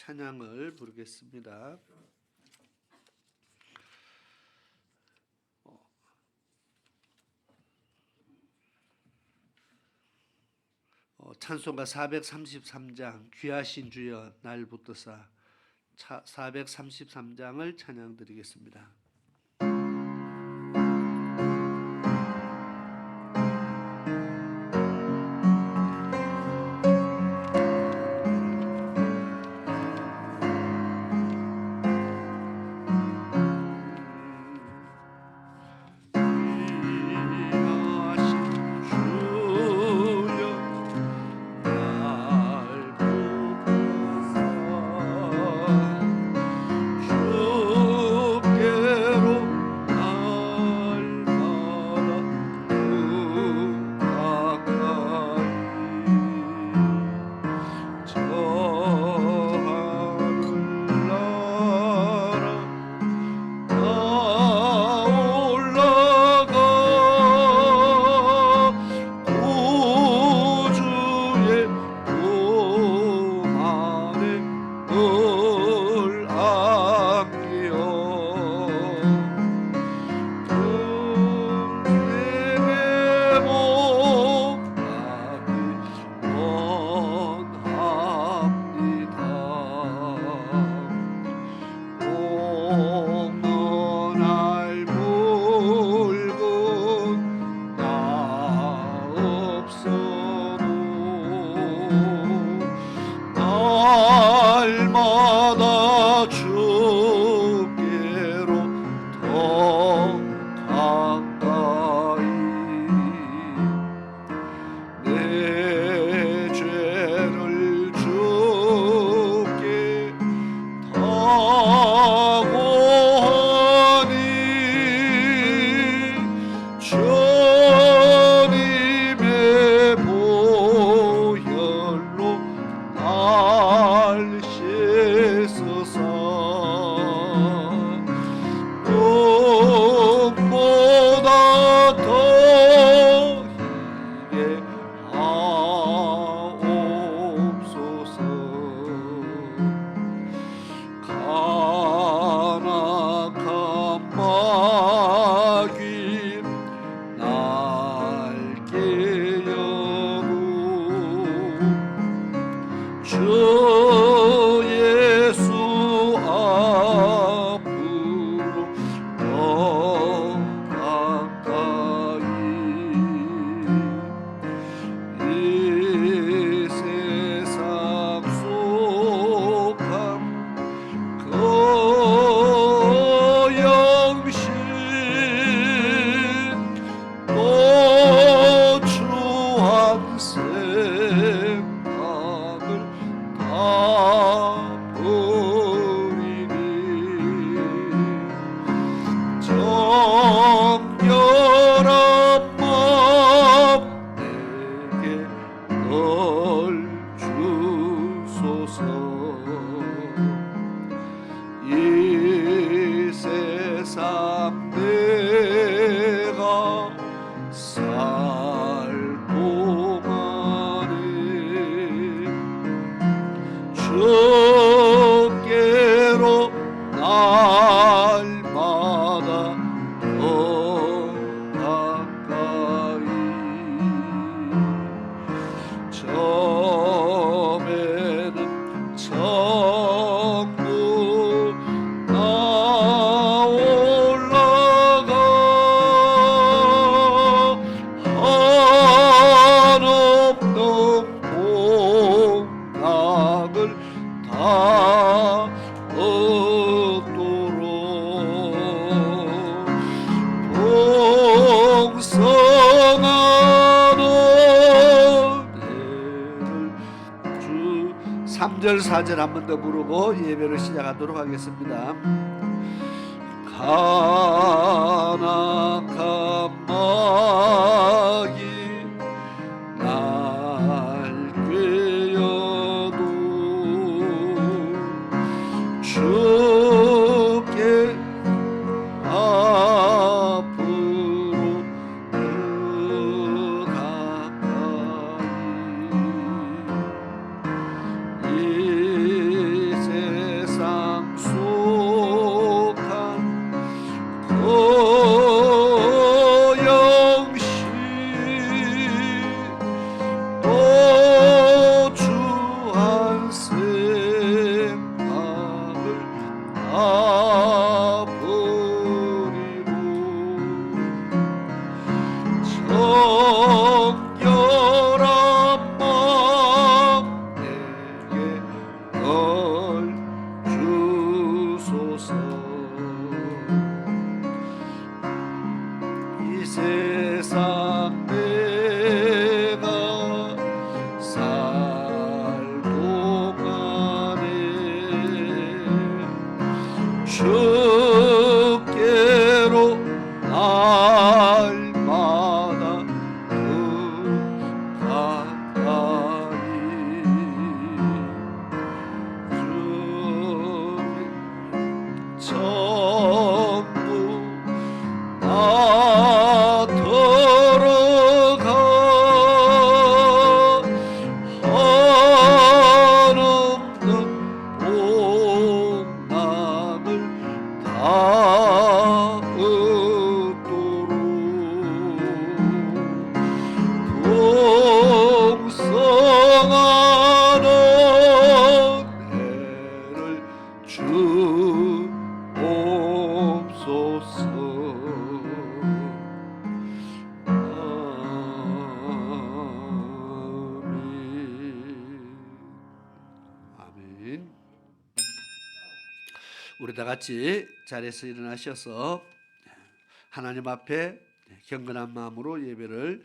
찬양을 부르겠습니다. 찬송가 433장 귀하신 주여 날 붙드사 433장을 찬양 드리겠습니다. 주께로 날마다 더 가까이 처음에는 천국 나 올라가 한없는 복락을 다 얻도록 풍성한 은혜를 주 3절 4절 한 번 더 부르고 예배를 시작하도록 하겠습니다. 가나간 마귀 날 꿰어도 주께 앞으로 더 가까이 이 우리 다 같이 자리에서 일어나셔서 하나님 앞에 경건한 마음으로 예배를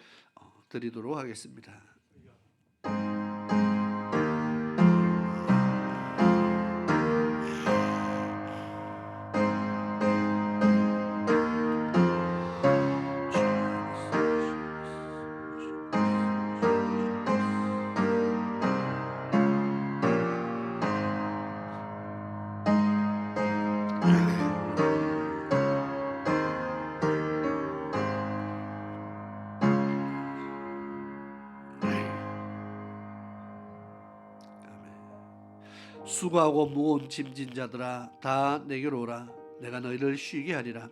드리도록 하겠습니다. 수고하고 무거운 짐진 자들아 다 내게로 오라. 내가 너희를 쉬게 하리라.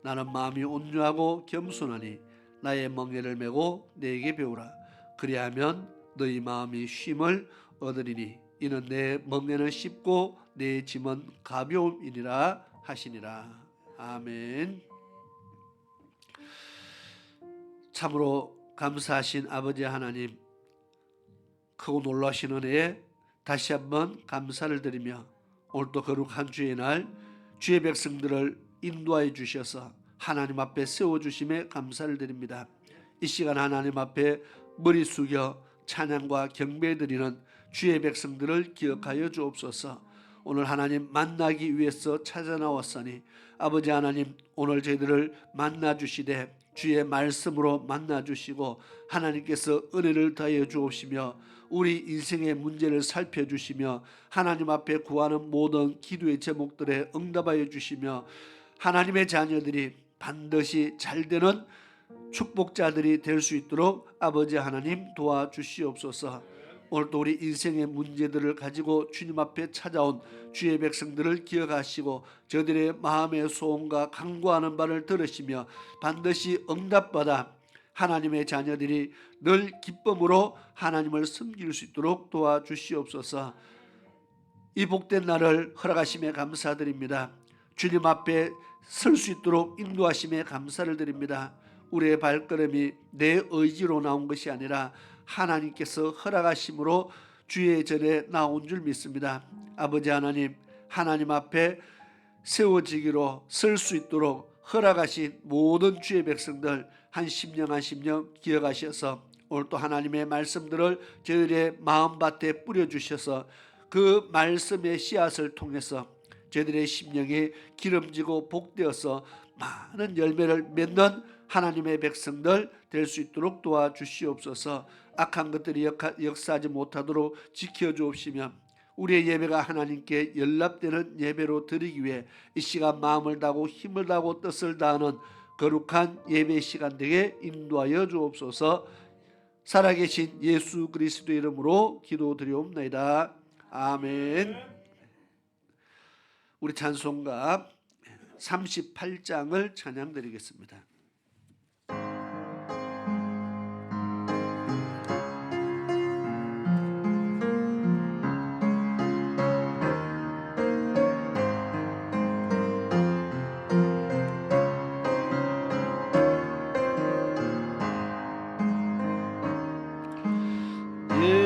나는 마음이 온유하고 겸손하니 나의 멍에를 메고 내게 배우라. 그리하면 너희 마음이 쉼을 얻으리니 이는 내 멍에는 쉽고 내 짐은 가벼움이니라 하시니라. 아멘. 참으로 감사하신 아버지 하나님, 크고 놀라신 은혜에 다시 한번 감사를 드리며 오늘도 거룩한 주의 날 주의 백성들을 인도하여 주셔서 하나님 앞에 세워주심에 감사를 드립니다. 이 시간 하나님 앞에 머리 숙여 찬양과 경배드리는 주의 백성들을 기억하여 주옵소서. 오늘 하나님 만나기 위해서 찾아 나왔으니 아버지 하나님 오늘 저희들을 만나주시되 주의 말씀으로 만나주시고 하나님께서 은혜를 더하여 주옵시며 우리 인생의 문제를 살펴주시며 하나님 앞에 구하는 모든 기도의 제목들에 응답하여 주시며 하나님의 자녀들이 반드시 잘되는 축복자들이 될 수 있도록 아버지 하나님 도와주시옵소서. 오늘도 우리 인생의 문제들을 가지고 주님 앞에 찾아온 주의 백성들을 기억하시고 저들의 마음의 소원과 간구하는 바를 들으시며 반드시 응답받아 하나님의 자녀들이 늘 기쁨으로 하나님을 섬길 수 있도록 도와주시옵소서. 이 복된 날을 허락하심에 감사드립니다. 주님 앞에 설 수 있도록 인도하심에 감사를 드립니다. 우리의 발걸음이 내 의지로 나온 것이 아니라 하나님께서 허락하심으로 주의 전에 나온 줄 믿습니다. 아버지 하나님, 하나님 앞에 세워지기로 설 수 있도록 허락하신 모든 주의 백성들 한 심령 한 심령 기억하셔서 오늘 또 하나님의 말씀들을 저희들의 마음밭에 뿌려주셔서 그 말씀의 씨앗을 통해서 저희들의 심령이 기름지고 복되어서 많은 열매를 맺는 하나님의 백성들 될 수 있도록 도와주시옵소서. 악한 것들이 역사하지 못하도록 지켜주옵시며 우리의 예배가 하나님께 연락되는 예배로 드리기 위해 이 시간 마음을 다하고 힘을 다하고 뜻을 다하는 거룩한 예배 시간 되게 인도하여 주옵소서. 살아계신 예수 그리스도 이름으로 기도드리옵나이다. 아멘. 우리 찬송가 38장을 찬양드리겠습니다.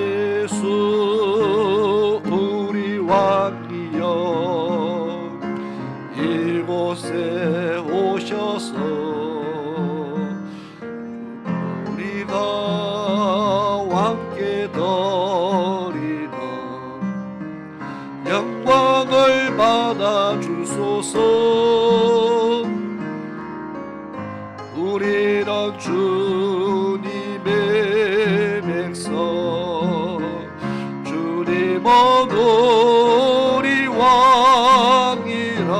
예수 우리 왕이여 이곳에 오셔서 우리가 왕께 드리는 영광을 받아 주소서. 우리는 주님의 백성, 주님은 우리 왕이라.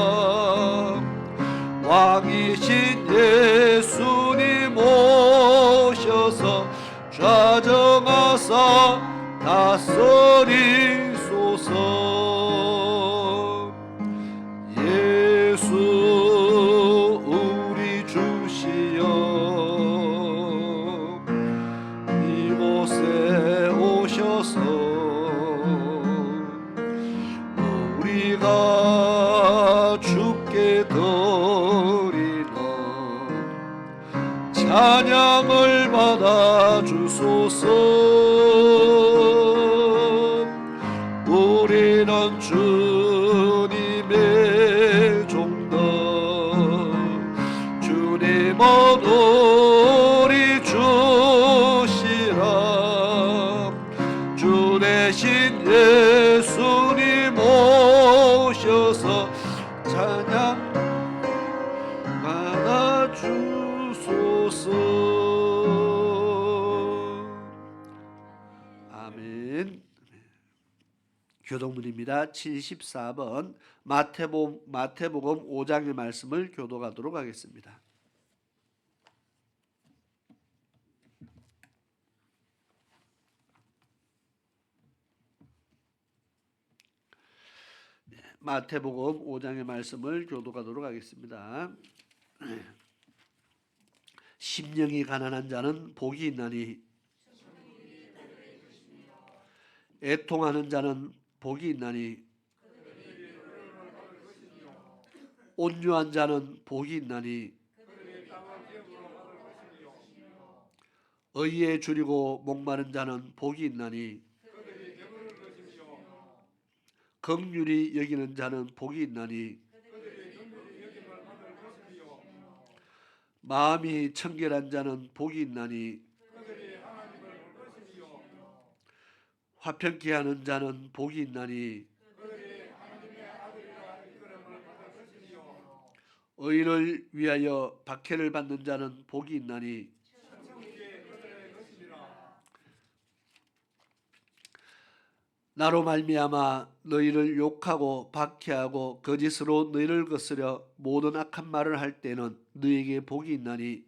왕이신 예수님 오셔서 좌정하사 다스리소서. 예수 우리 주시여 이곳에 오셔서 우리가 주께 드리는 찬양을 받아 주소서. 우리는 주님의 주 대신 예수님 오셔서 찬양 받아 주소서. 아멘. 교독문입니다. 74번 마태복음 5장의 말씀을 교독하도록 하겠습니다. 마태복음 5장의 말씀을 교독하도록 하겠습니다. 심령이 가난한 자는 복이 있나니 애통하는 자는 복이 있나니 온유한 자는 복이 있나니 의에 줄이고 목마른 자는 복이 있나니 긍휼히 여기는 자는 복이 있나니 마음이 청결한 자는 복이 있나니 화평케 하는 자는 복이 있나니 의를 위하여 박해를 받는 자는 복이 있나니 나로 말미암아 너희를 욕하고 박해하고 거짓으로 너희를 거스려 모든 악한 말을 할 때는 너희에게 복이 있나니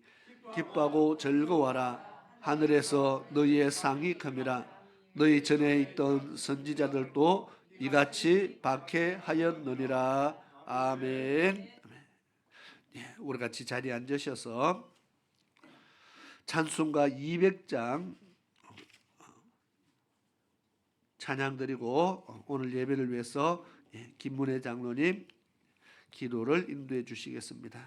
기뻐하고 즐거워하라. 하늘에서 너희의 상이 큼이라. 너희 전에 있던 선지자들도 이같이 박해하였느니라. 아멘. 우리 같이 자리에 앉으셔서 찬송가 200장 찬양 드리고 오늘 예배를 위해서 김문혜 장로님 기도를 인도해 주시겠습니다.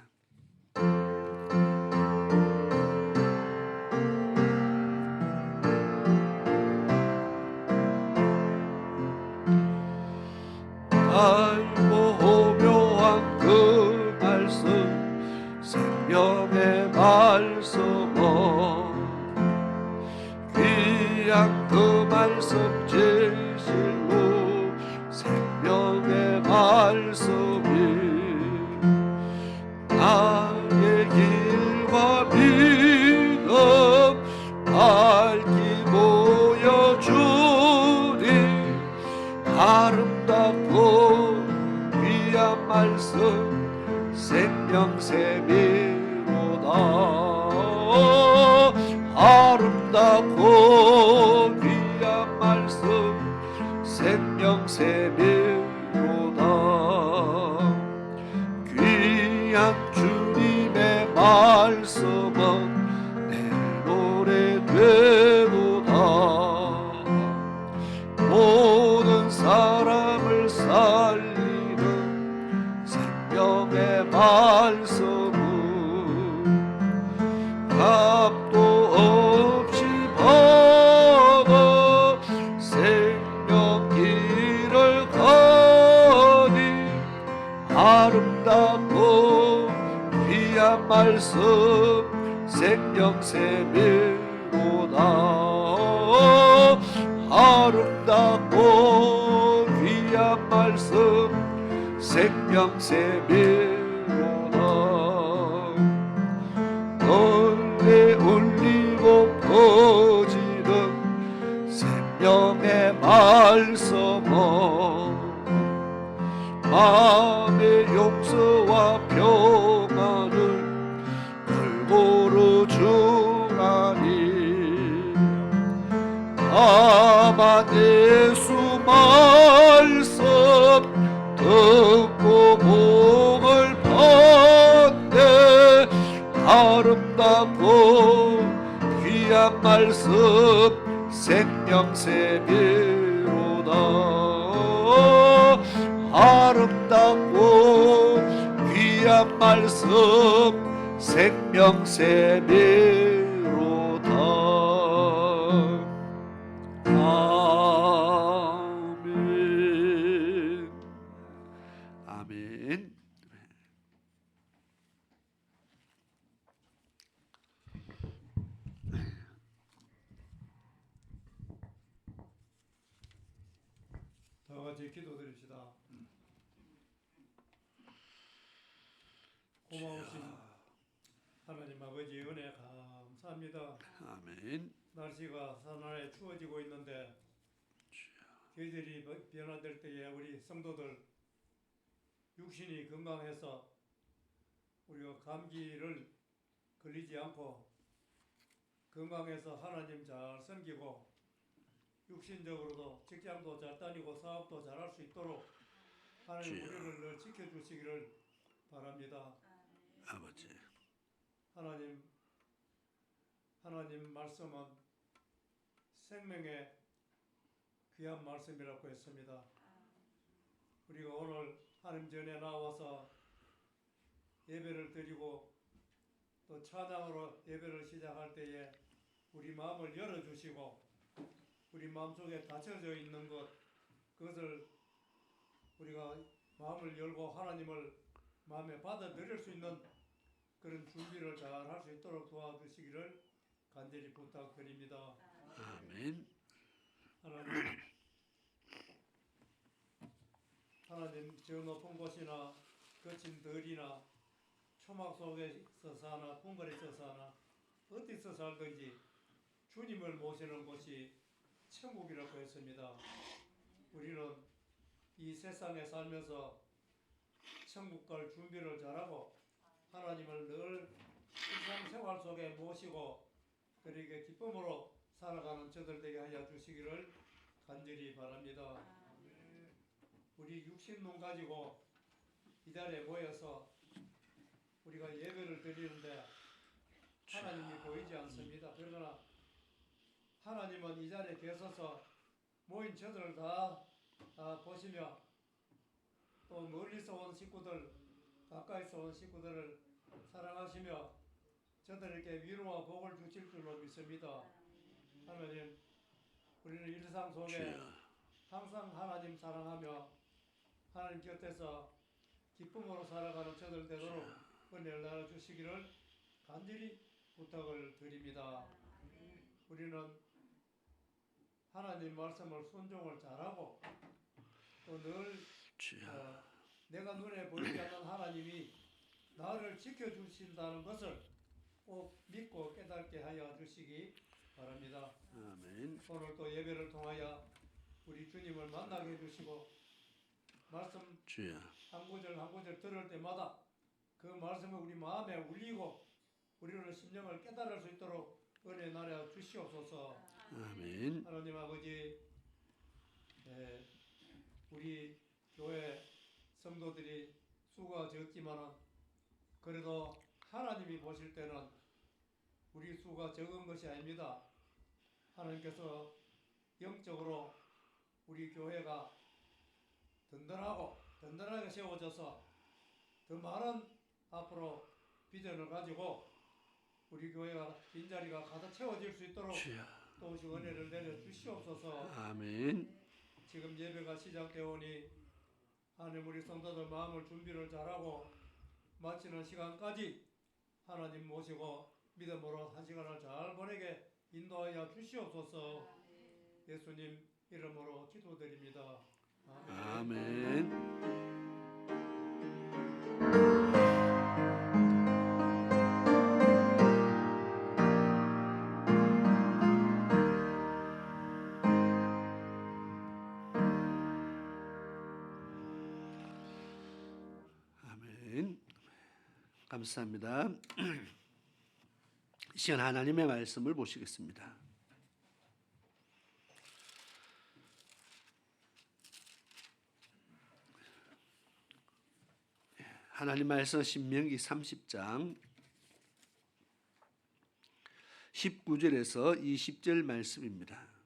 달고 묘한 그 말씀 생명의 말씀은 귀한 그 말씀 진실로 생명의 말씀이 나의 길과 믿음 밝히 보여주니 아름답고 귀한 말씀 생명샘이로다. 아름답고 귀한 말씀 생명샘이로다. 귀한 주님의 말씀은 내 노래 되도다. 모든 사람을 살리는 생명의 말씀은 값도 없이 받아 생명길을 가니 아름답고 귀한 말씀 생명샘이로다. 아름답고 귀한 말씀 생명샘이로다. 널리 울리고 퍼지는 생명의 말씀은 마음의 용서와 평안을 골고루 주나니 다만 예수 말씀 듣고 복을 받네. 아름답고 귀한 말씀 생명샘이로다. 아름답고 귀한 말씀 생명샘이로다. 아멘. 아멘. 같이 기도드립시다. 고마우신 하나님 아버지 은혜 감사합니다. 아멘. 날씨가 사나이 추워지고 있는데 계절이 변화될 때에 우리 성도들 육신이 건강해서 우리가 감기를 걸리지 않고 건강해서 하나님 잘 섬기고 육신적으로도 직장도 잘 다니고 사업도 잘할 수 있도록 하나님 우리를 늘 지켜주시기를 바랍니다. 아버지. 하나님 말씀은 생명의 귀한 말씀이라고 했습니다. 우리가 오늘 하나님 전에 나와서 예배를 드리고 또 찬양으로 예배를 시작할 때에 우리 마음을 열어주시고 우리 마음속에 닫혀져 있는 그것을 우리가 마음을 열고 하나님을 마음에 받아들일 수 있는 그런 준비를 잘 할 수 있도록 도와주시기를 간절히 부탁드립니다. 아멘. 하나님 저 높은 곳이나 거친 들이나 초막 속에서 사나 궁궐에서 사나 어디서 살든지 주님을 모시는 곳이 천국이라고 했습니다. 우리는 이 세상에 살면서 천국 갈 준비를 잘하고 하나님을 늘 일상생활 속에 모시고 그렇게 기쁨으로 살아가는 저들 되게 하여 주시기를 간절히 바랍니다. 우리 육신눈 가지고 이 자리에 모여서 우리가 예배를 드리는데 하나님이 보이지 않습니다. 그러나 하나님은 이 자리에 계셔서 모인 저들을 다 보시며 또 멀리서 온 식구들, 가까이서 온 식구들을 사랑하시며 저들에게 위로와 복을 주실 줄로 믿습니다. 하나님, 우리는 일상 속에 항상 하나님 사랑하며 하나님 곁에서 기쁨으로 살아가는 저들 되도록 은혜를 나눠주시기를 간절히 부탁을 드립니다. 우리는 하나님 말씀을 순종을 잘하고 또 늘 내가 눈에 보이지 않는 하나님이 나를 지켜주신다는 것을 꼭 믿고 깨닫게 하여 주시기 바랍니다. 아멘. 오늘 또 예배를 통하여 우리 주님을 만나게 해주시고 말씀 한 구절 한 구절 들을 때마다 그 말씀을 우리 마음에 울리고 우리는 심령을 깨달을 수 있도록 은혜 나려 주시옵소서. 아멘. 하나님 아버지, 우리 교회 성도들이 수가 적지만은 그래도 하나님이 보실 때는 우리 수가 적은 것이 아닙니다. 하나님께서 영적으로 우리 교회가 든든하게 세워져서 더 많은 앞으로 비전을 가지고 우리 교회가 빈자리가 가득 채워질 수 있도록 또 은혜를 내려 주시옵소서. 아멘. 지금 예배가 시작되오니 하나님 우리 성도들 마음을 준비를 잘하고 마치는 시간까지 하나님 모시고 믿음으로 한 시간을 잘 보내게 인도하여 주시옵소서. 예수님 이름으로 기도드립니다. 아멘. 아멘. 감사합니다. 이 시간 하나님의 말씀을 보시겠습니다. 하나님 말씀 신명기 30장 19절에서 20절 말씀입니다.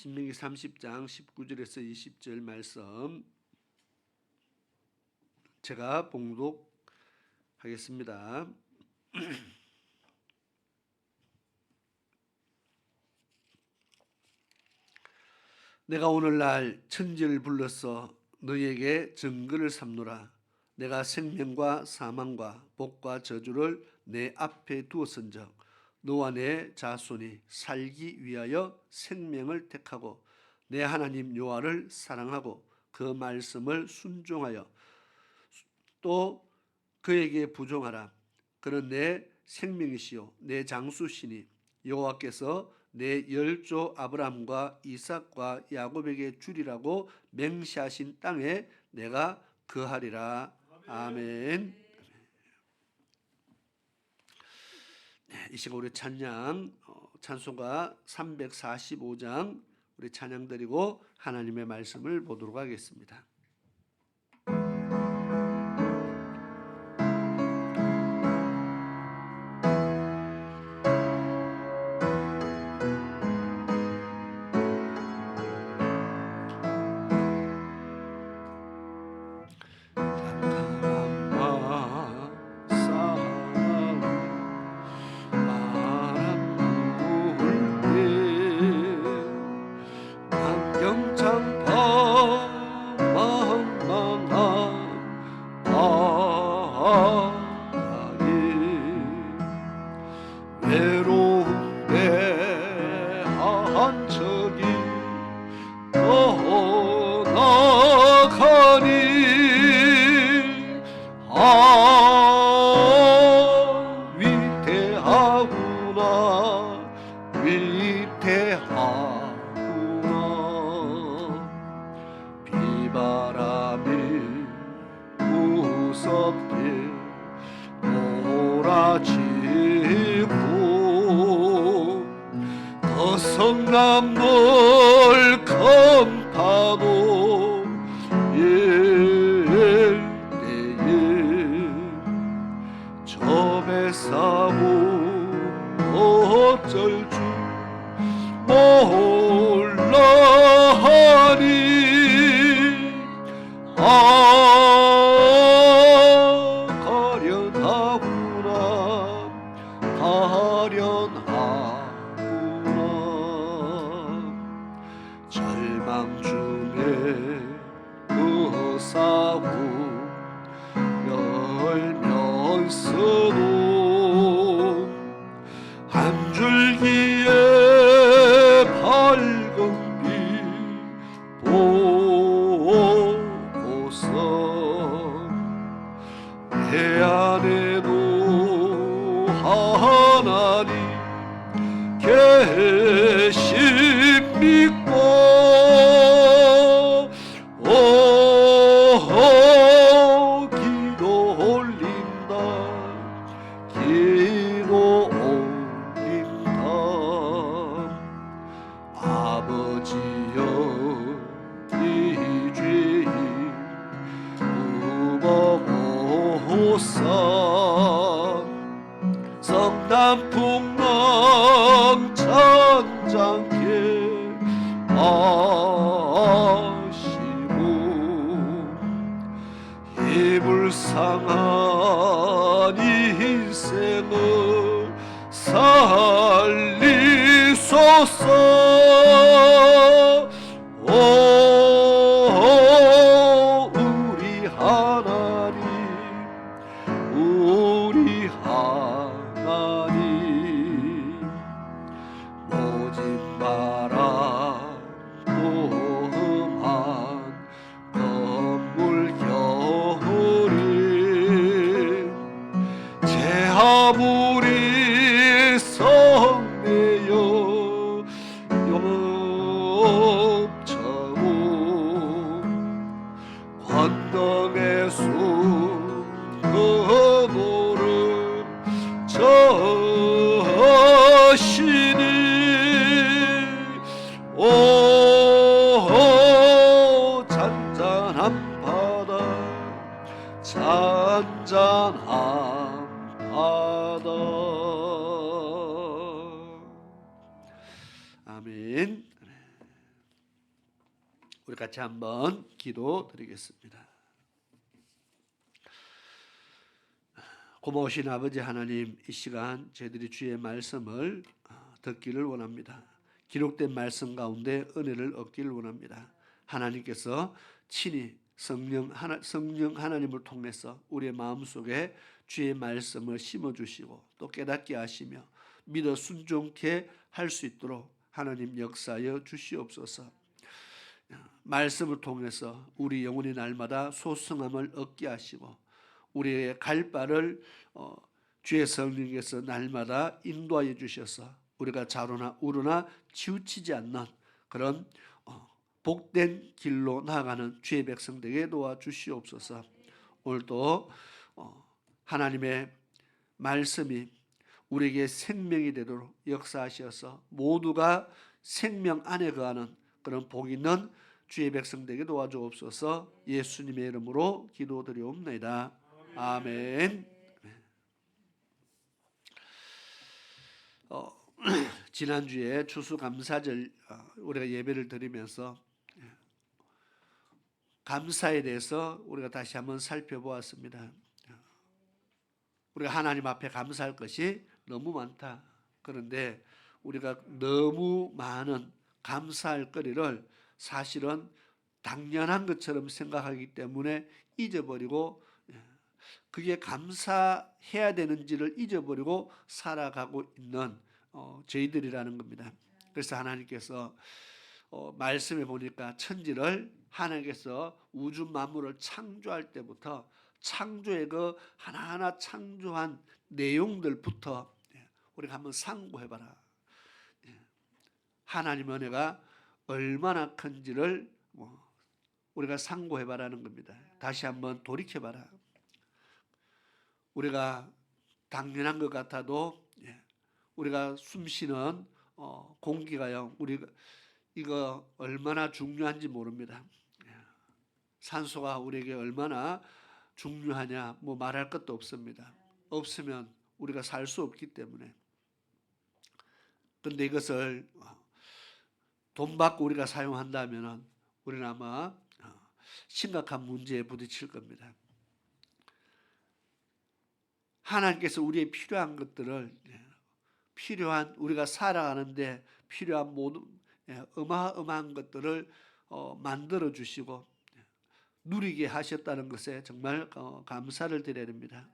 신명기 30장 19절에서 20절 말씀 제가 봉독하겠습니다. 내가 오늘날 천지를 불러서 너희에게 증거를 삼노라. 내가 생명과 사망과 복과 저주를 내 앞에 두었은즉 너와 내 자손이 살기 위하여 생명을 택하고 내 하나님 여호와를 사랑하고 그 말씀을 순종하여 또 그에게 부종하라. 그는 내 생명이시요 내 장수시니 여호와께서 내 열조 아브라함과 이삭과 야곱에게 주리라고 맹세하신 땅에 내가 거하리라. 아멘. 네, 이 시간 우리 찬양 찬송가 345장 우리 찬양 드리고 하나님의 말씀을 보도록 하겠습니다. 성남물 큰 파도 일 때에 저 배 사고 어쩔 줄 몰라하니 가련하구나 절망 중에 무사고 열면서도 한 줄기의 밝은 빛 보고서 내 안에도 하나님 계심 믿고 기도 올린다 아버지여 이 죄인 굽어보사 성남풍랑 천장케 하시고 이 불쌍한 인생을 살리소서. 우리 하나님 우리 하나님 모진 바람 또 험한 건물 겨울이 제 아무리 성내여 용차고 관당의 숨그노를 저시니 오 잔잔한 바다 잔잔한 바다. 아멘. 우리 같이 한번 기도 드리겠습니다. 고마우신 아버지 하나님, 이 시간 저희들이 주의 말씀을 듣기를 원합니다. 기록된 말씀 가운데 은혜를 얻기를 원합니다. 하나님께서 친히 성령 하나님을 통해서 우리의 마음속에 주의 말씀을 심어주시고 또 깨닫게 하시며 믿어 순종케 할 수 있도록 하나님 역사하여 주시옵소서. 말씀을 통해서 우리 영혼이 날마다 소성함을 얻게 하시고 우리의 갈 바를 주의 성령께서 날마다 인도하여 주셔서 우리가 좌로나 우로나 치우치지 않는 그런 복된 길로 나아가는 주의 백성 되게 도와주시옵소서. 오늘도 하나님의 말씀이 우리에게 생명이 되도록 역사하셔서 모두가 생명 안에 거하는 그런 복 있는 주의 백성 되게 도와주옵소서. 예수님의 이름으로 기도드리옵나이다. 아멘. 지난주에 추수감사절 우리가 예배를 드리면서 감사에 대해서 우리가 다시 한번 살펴보았습니다. 우리가 하나님 앞에 감사할 것이 너무 많다. 그런데 우리가 너무 많은 감사할 거리를 사실은 당연한 것처럼 생각하기 때문에 잊어버리고 그게 감사해야 되는지를 잊어버리고 살아가고 있는 저희들이라는 겁니다. 그래서 하나님께서 말씀해 보니까 천지를 하나님께서 우주 만물을 창조할 때부터 창조의 그 하나하나 창조한 내용들부터 우리가 한번 상고해봐라. 하나님 은혜가 얼마나 큰지를 우리가 상고해봐라는 겁니다. 다시 한번 돌이켜봐라. 우리가 당연한 것 같아도 우리가 숨쉬는 공기가요. 우리가 이거 얼마나 중요한지 모릅니다. 산소가 우리에게 얼마나 중요하냐 뭐 말할 것도 없습니다. 없으면 우리가 살 수 없기 때문에. 그런데 이것을 돈 받고 우리가 사용한다면 우리는 아마 심각한 문제에 부딪힐 겁니다. 하나님께서 우리의 필요한 것들을 필요한 우리가 살아가는데 필요한 모든 어마어마한 것들을 만들어 주시고 누리게 하셨다는 것에 정말 감사를 드려야 됩니다.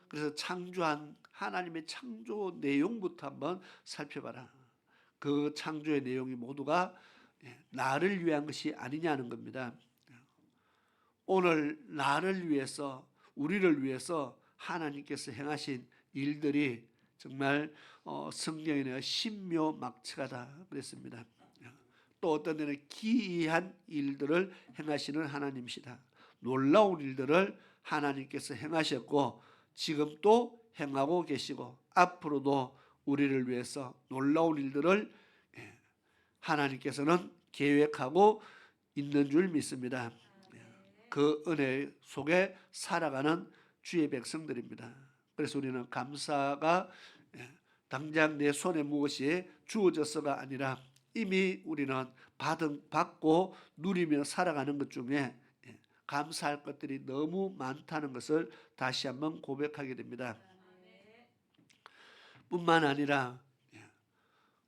그래서 창조한 하나님의 창조 내용부터 한번 살펴봐라. 그 창조의 내용이 모두가 나를 위한 것이 아니냐는 겁니다. 오늘 나를 위해서 우리를 위해서 하나님께서 행하신 일들이 정말 성경에는 신묘막측하다 그랬습니다. 또 어떤 데는 기이한 일들을 행하시는 하나님이시다. 놀라운 일들을 하나님께서 행하셨고 지금 또 행하고 계시고 앞으로도 우리를 위해서 놀라운 일들을 하나님께서는 계획하고 있는 줄 믿습니다. 그 은혜 속에 살아가는 주의 백성들입니다. 그래서 우리는 감사가 당장 내 손에 무엇이 주어져서가 아니라 이미 우리는 받고 누리며 살아가는 것 중에 감사할 것들이 너무 많다는 것을 다시 한번 고백하게 됩니다. 뿐만 아니라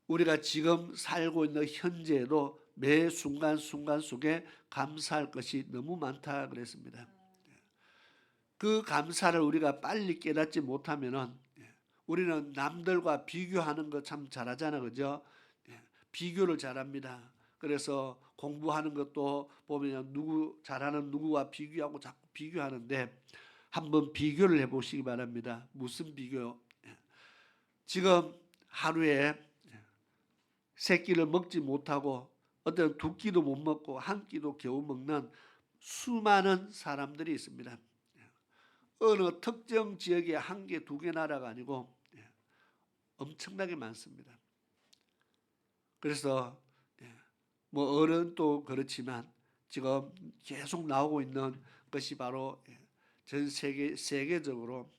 우리가 지금 살고 있는 현재에도 매 순간순간 속에 감사할 것이 너무 많다 그랬습니다. 그 감사를 우리가 빨리 깨닫지 못하면은 우리는 남들과 비교하는 거 참 잘하잖아, 그죠? 비교를 잘합니다. 그래서 공부하는 것도 보면 잘하는 누구와 비교하고 자꾸 비교하는데 한번 비교를 해보시기 바랍니다. 무슨 비교? 지금 하루에 세 끼를 먹지 못하고 어떤 두 끼도 못 먹고 한 끼도 겨우 먹는 수많은 사람들이 있습니다. 어느 특정 지역에 한 개, 두 개 나라가 아니고 엄청나게 많습니다. 그래서 뭐 어른도 그렇지만 지금 계속 나오고 있는 것이 바로 전 세계적으로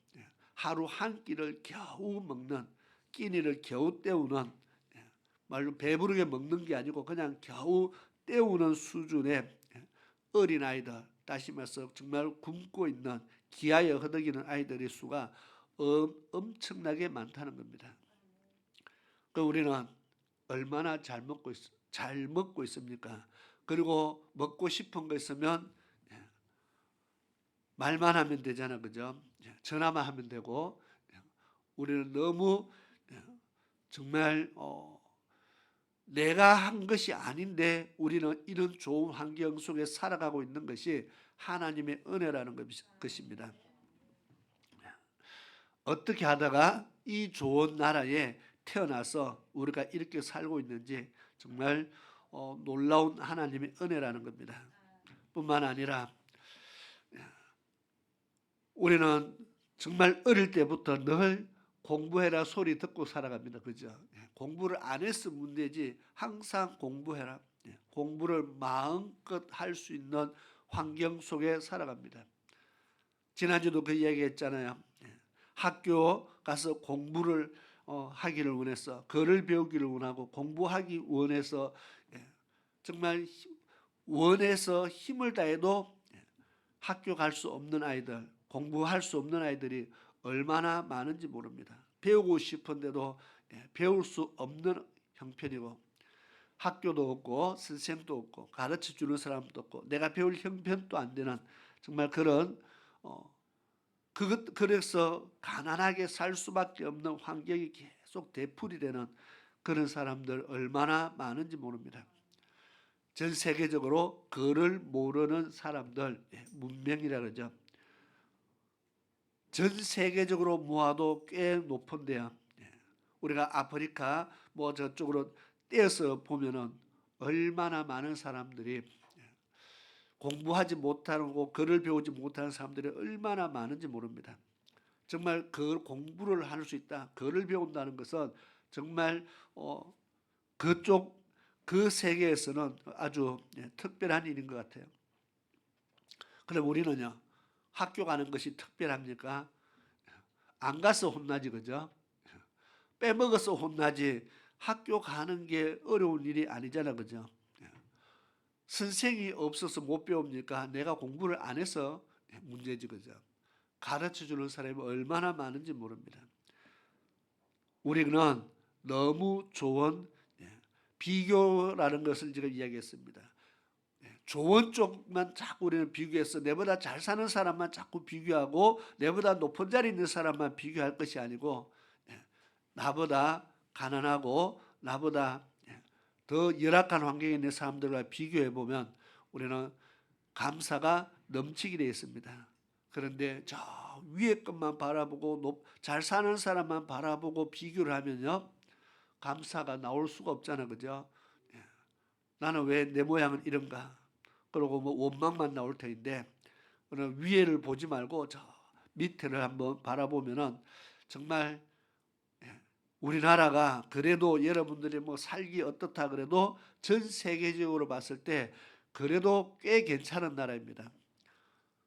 하루 한 끼를 겨우 먹는 끼니를 겨우 때우는 말로 배부르게 먹는 게 아니고 그냥 겨우 때우는 수준의 어린아이들 다시 말해서 정말 굶고 있는 기아에 허덕이는 아이들의 수가 엄청나게 많다는 겁니다. 그럼 우리는 얼마나 잘 먹고 있습니까? 그리고 먹고 싶은 거 있으면 말만 하면 되잖아, 그죠? 전화만 하면 되고 우리는 너무 정말 내가 한 것이 아닌데 우리는 이런 좋은 환경 속에 살아가고 있는 것이 하나님의 은혜라는 것입니다. 어떻게 하다가 이 좋은 나라에 태어나서 우리가 이렇게 살고 있는지 정말 놀라운 하나님의 은혜라는 겁니다. 뿐만 아니라 우리는 정말 어릴 때부터 늘 공부해라 소리 듣고 살아갑니다. 그죠? 공부를 안 했으면 문제지 항상 공부해라. 공부를 마음껏 할 수 있는 환경 속에 살아갑니다. 지난주도 그 이야기 했잖아요. 학교 가서 공부를 하기를 원해서 글을 배우기를 원하고 공부하기 원해서 정말 원해서 힘을 다해도 학교 갈 수 없는 아이들, 공부할 수 없는 아이들이 얼마나 많은지 모릅니다. 배우고 싶은데도 배울 수 없는 형편이고 학교도 없고 선생도 없고 가르쳐주는 사람도 없고 내가 배울 형편도 안 되는 정말 그런 그래서 가난하게 살 수밖에 없는 환경이 계속 되풀이 되는 그런 사람들 얼마나 많은지 모릅니다. 전 세계적으로 글을 모르는 사람들, 문명이라 그러죠. 전 세계적으로 모아도 꽤 높은데요. 우리가 아프리카 뭐 저쪽으로 떼어서 보면은 얼마나 많은 사람들이 공부하지 못하고 글을 배우지 못하는 사람들이 얼마나 많은지 모릅니다. 정말 그 공부를 할 수 있다. 글을 배운다는 것은 정말 그쪽 그 세계에서는 아주 특별한 일인 것 같아요. 그럼 우리는요, 학교 가는 것이 특별합니까? 안 가서 혼나지, 그죠? 빼먹어서 혼나지 학교 가는 게 어려운 일이 아니잖아, 그죠? 선생이 없어서 못 배웁니까? 내가 공부를 안 해서 문제지, 그죠? 가르쳐 주는 사람이 얼마나 많은지 모릅니다. 우리는 너무 좋은 비교라는 것을 지금 이야기했습니다. 좋은 쪽만 자꾸 우리는 비교해서 내보다 잘 사는 사람만 자꾸 비교하고 내보다 높은 자리에 있는 사람만 비교할 것이 아니고 나보다 가난하고 나보다 더 열악한 환경에 있는 사람들과 비교해 보면 우리는 감사가 넘치게 되어 있습니다. 그런데 저 위에 것만 바라보고 잘 사는 사람만 바라보고 비교를 하면요, 감사가 나올 수가 없잖아, 그죠? 나는 왜 내 모양은 이런가? 그러고 뭐 원망만 나올 터인데 위에를 보지 말고 저 밑에를 한번 바라보면은 정말 우리나라가 그래도 여러분들이 뭐 살기 어떻다 그래도 전 세계적으로 봤을 때 그래도 꽤 괜찮은 나라입니다.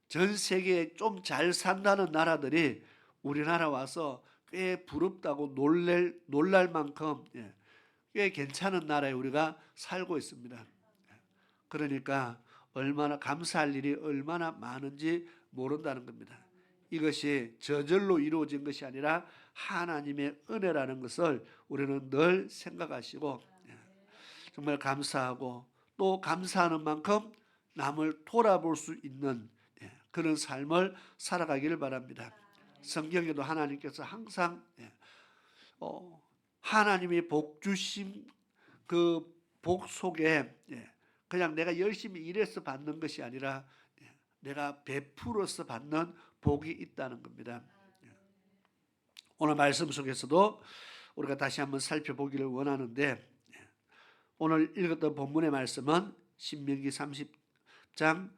전 세계에 좀 잘 산다는 나라들이 우리나라 와서 꽤 부럽다고 놀랄 만큼 꽤 괜찮은 나라에 우리가 살고 있습니다. 그러니까 얼마나 감사할 일이 얼마나 많은지 모른다는 겁니다. 이것이 저절로 이루어진 것이 아니라 하나님의 은혜라는 것을 우리는 늘 생각하시고 정말 감사하고 또 감사하는 만큼 남을 돌아볼 수 있는 그런 삶을 살아가기를 바랍니다. 성경에도 하나님께서 항상 하나님의 복 주심 그 복 속에 그냥 내가 열심히 일해서 받는 것이 아니라 내가 베풀어서 받는 복이 있다는 겁니다. 오늘 말씀 속에서도 우리가 다시 한번 살펴보기를 원하는데 오늘 읽었던 본문의 말씀은 신명기 30장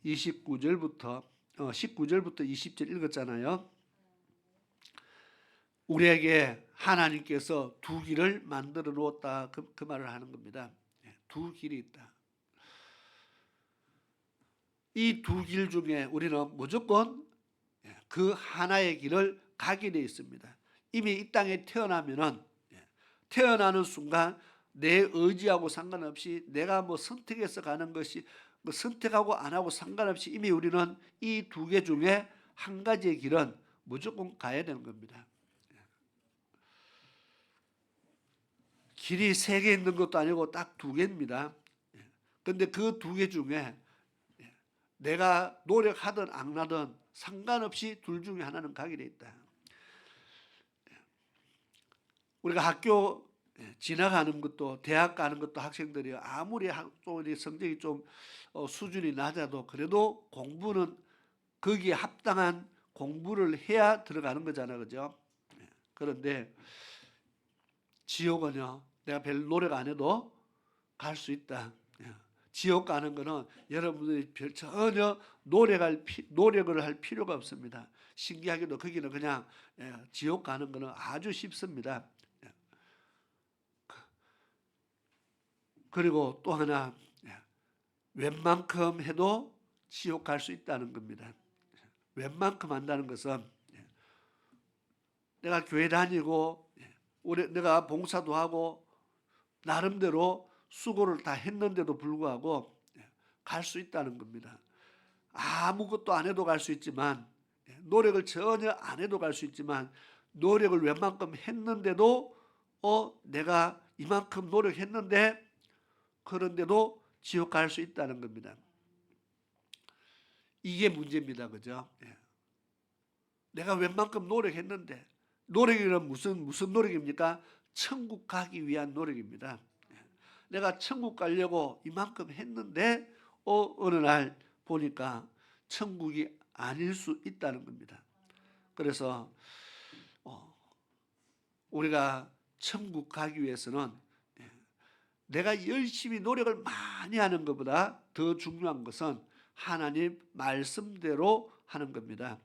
19절부터 20절 읽었잖아요. 우리에게 하나님께서 두 길을 만들어 놓았다 그 말을 하는 겁니다. 두 길이 있다. 이 두 길 중에 우리는 무조건 그 하나의 길을 가게 되어 있습니다. 이미 이 땅에 태어나는 순간 내 의지하고 상관없이 내가 뭐 선택해서 가는 것이 뭐 선택하고 안 하고 상관없이 이미 우리는 이 두 개 중에 한 가지의 길은 무조건 가야 되는 겁니다. 길이 세 개 있는 것도 아니고 딱 두 개입니다. 그런데 그 두 개 중에 내가 노력하든 안 하든 상관없이 둘 중에 하나는 가게 돼 있다. 우리가 학교 지나가는 것도 대학 가는 것도 학생들이 아무리 성적이 좀 수준이 낮아도 그래도 공부는 거기에 합당한 공부를 해야 들어가는 거잖아, 그죠? 그런데 지옥은요, 내가 별 노력 안 해도 갈 수 있다. 지옥 가는 거는 여러분들이 전혀 노력을 할 필요가 없습니다. 신기하게도 거기는 그냥 지옥 가는 거는 아주 쉽습니다. 그리고 또 하나, 웬만큼 해도 지옥 갈 수 있다는 겁니다. 웬만큼 한다는 것은 내가 교회 다니고 내가 봉사도 하고 나름대로 수고를 다 했는데도 불구하고 갈 수 있다는 겁니다. 아무것도 안 해도 갈 수 있지만, 노력을 전혀 안 해도 갈 수 있지만, 노력을 웬만큼 했는데도 내가 이만큼 노력했는데 그런데도 지옥 갈 수 있다는 겁니다. 이게 문제입니다. 그죠? 내가 웬만큼 노력했는데, 노력이란 무슨 노력입니까? 천국 가기 위한 노력입니다. 내가 천국 가려고 이만큼 했는데 어느 날 보니까 천국이 아닐 수 있다는 겁니다. 그래서 우리가 천국 가기 위해서는 내가 열심히 노력을 많이 하는 것보다 더 중요한 것은 하나님 말씀대로 하는 겁니다.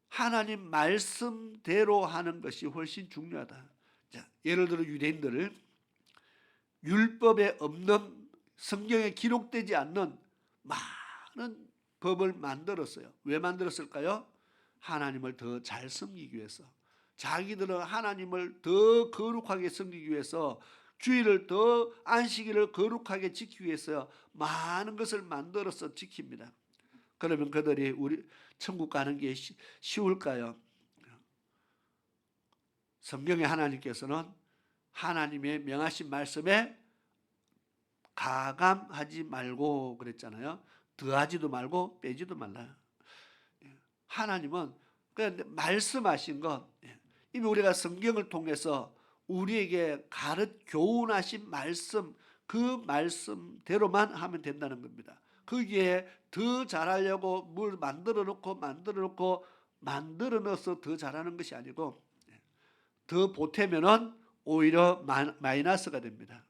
하나님 말씀대로 하는 것이 훨씬 중요하다. 자, 예를 들어 유대인들을 율법에 없는, 성경에 기록되지 않는 많은 법을 만들었어요. 왜 만들었을까요? 하나님을 더 잘 섬기기 위해서. 자기들은 하나님을 더 거룩하게 섬기기 위해서, 주일을 더, 안식일을 거룩하게 지키기 위해서 많은 것을 만들어서 지킵니다. 그러면 그들이 우리 천국 가는 게 쉬울까요? 성경의 하나님께서는 하나님의 명하신 말씀에 가감하지 말고 그랬잖아요. 더하지도 말고 빼지도 말라. 하나님은 그냥 말씀하신 것, 이미 우리가 성경을 통해서 우리에게 교훈하신 말씀, 그 말씀대로만 하면 된다는 겁니다. 거기에 더 잘하려고 뭘 만들어 넣어서 더 잘하는 것이 아니고, 더 보태면은 오히려 마이너스가 됩니다.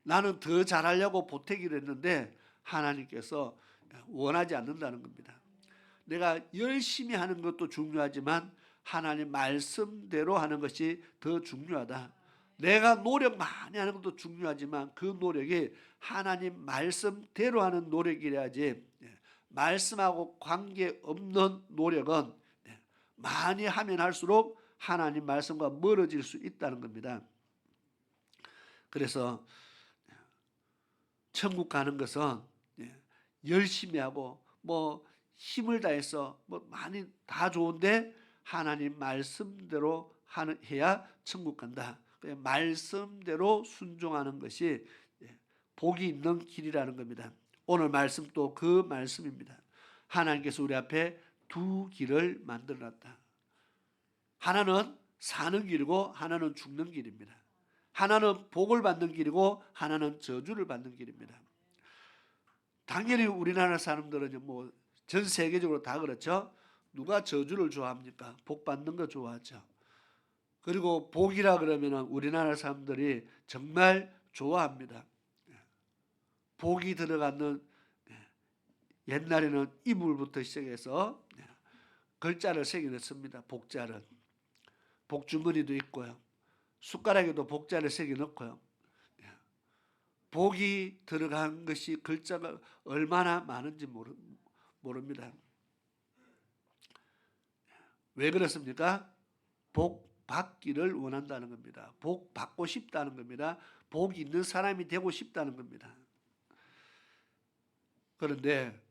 나는 더 잘하려고 보태기로 했는데 하나님께서 원하지 않는다는 겁니다. 내가 열심히 하는 것도 중요하지만 하나님 말씀대로 하는 것이 더 중요하다. 내가 노력 많이 하는 것도 중요하지만 그 노력이 하나님 말씀대로 하는 노력이라야지, 말씀하고 관계없는 노력은 많이 하면 할수록 하나님 말씀과 멀어질 수 있다는 겁니다. 그래서 천국 가는 것은 열심히 하고 힘을 다해서 많이 다 좋은데 하나님 말씀대로 해야 천국 간다. 말씀대로 순종하는 것이 복이 있는 길이라는 겁니다. 오늘 말씀도 그 말씀입니다. 하나님께서 우리 앞에 두 길을 만들어놨다. 하나는 사는 길이고 하나는 죽는 길입니다. 하나는 복을 받는 길이고 하나는 저주를 받는 길입니다. 당연히 우리나라 사람들은 전 세계적으로 다 그렇죠. 누가 저주를 좋아합니까? 복 받는 거 좋아하죠. 그리고 복이라 그러면 우리나라 사람들이 정말 좋아합니다. 복이 들어가는, 옛날에는 이불부터 시작해서 글자를 새겨넣습니다. 복자를. 복주머니도 있고요. 숟가락에도 복자를 새겨넣고요. 복이 들어간 것이 글자가 얼마나 많은지 모릅니다. 왜 그렇습니까? 복 받기를 원한다는 겁니다. 복 받고 싶다는 겁니다. 복이 있는 사람이 되고 싶다는 겁니다. 그런데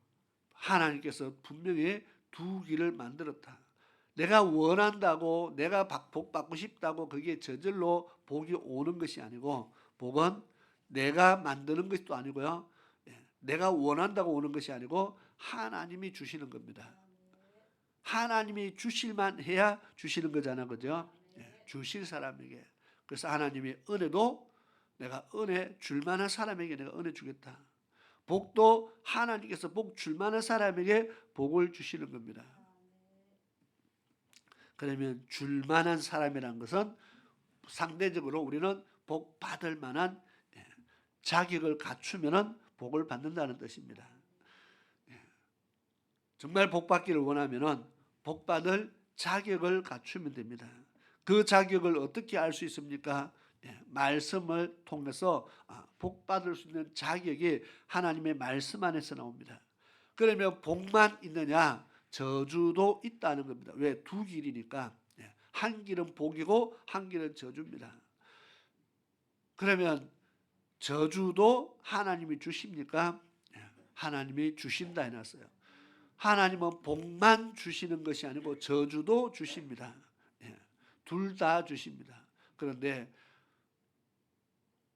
하나님께서 분명히 두 길을 만들었다. 내가 원한다고, 내가 복 받고 싶다고 그게 저절로 복이 오는 것이 아니고, 복은 내가 만드는 것도 아니고요, 내가 원한다고 오는 것이 아니고 하나님이 주시는 겁니다. 하나님이 주실만 해야 주시는 거잖아, 그죠? 주실 사람에게. 그래서 하나님이 은혜도 내가 은혜 줄 만한 사람에게 내가 은혜 주겠다. 복도 하나님께서 복 줄 만한 사람에게 복을 주시는 겁니다. 그러면 줄 만한 사람이라는 것은 상대적으로 우리는 복 받을 만한 자격을 갖추면은 복을 받는다는 뜻입니다. 정말 복 받기를 원하면은 복 받을 자격을 갖추면 됩니다. 그 자격을 어떻게 알 수 있습니까? 말씀을 통해서 복 받을 수 있는 자격이 하나님의 말씀 안에서 나옵니다. 그러면 복만 있느냐? 저주도 있다는 겁니다. 왜? 두 길이니까. 한 길은 복이고 한 길은 저주입니다. 그러면 저주도 하나님이 주십니까? 하나님이 주신다 해놨어요. 하나님은 복만 주시는 것이 아니고 저주도 주십니다. 둘 다 주십니다. 그런데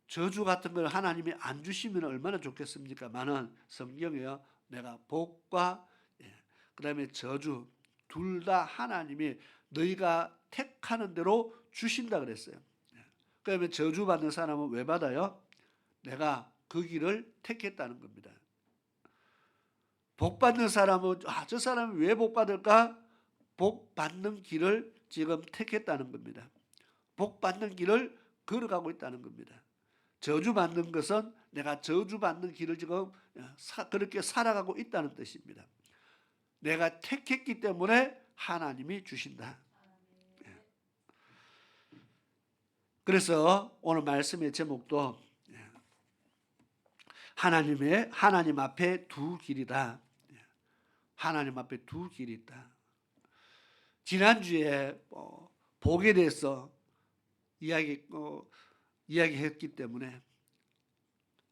저주 같은 걸 하나님이 안 주시면 얼마나 좋겠습니까? 많은 성경에요. 내가 복과 그다음에 저주 둘 다 하나님이 너희가 택하는 대로 주신다 그랬어요. 그러면 저주 받는 사람은 왜 받아요? 내가 그 길을 택했다는 겁니다. 복 받는 사람은 저 사람이 왜 복 받을까? 복 받는 길을 지금 택했다는 겁니다. 복 받는 길을 걸어가고 있다는 겁니다. 저주 받는 것은 내가 저주 받는 길을 지금 그렇게 살아가고 있다는 뜻입니다. 내가 택했기 때문에 하나님이 주신다. 그래서 오늘 말씀의 제목도 하나님 앞에 두 길이다. 하나님 앞에 두 길이 있다. 지난주에 복에 대해서 이야기했기 때문에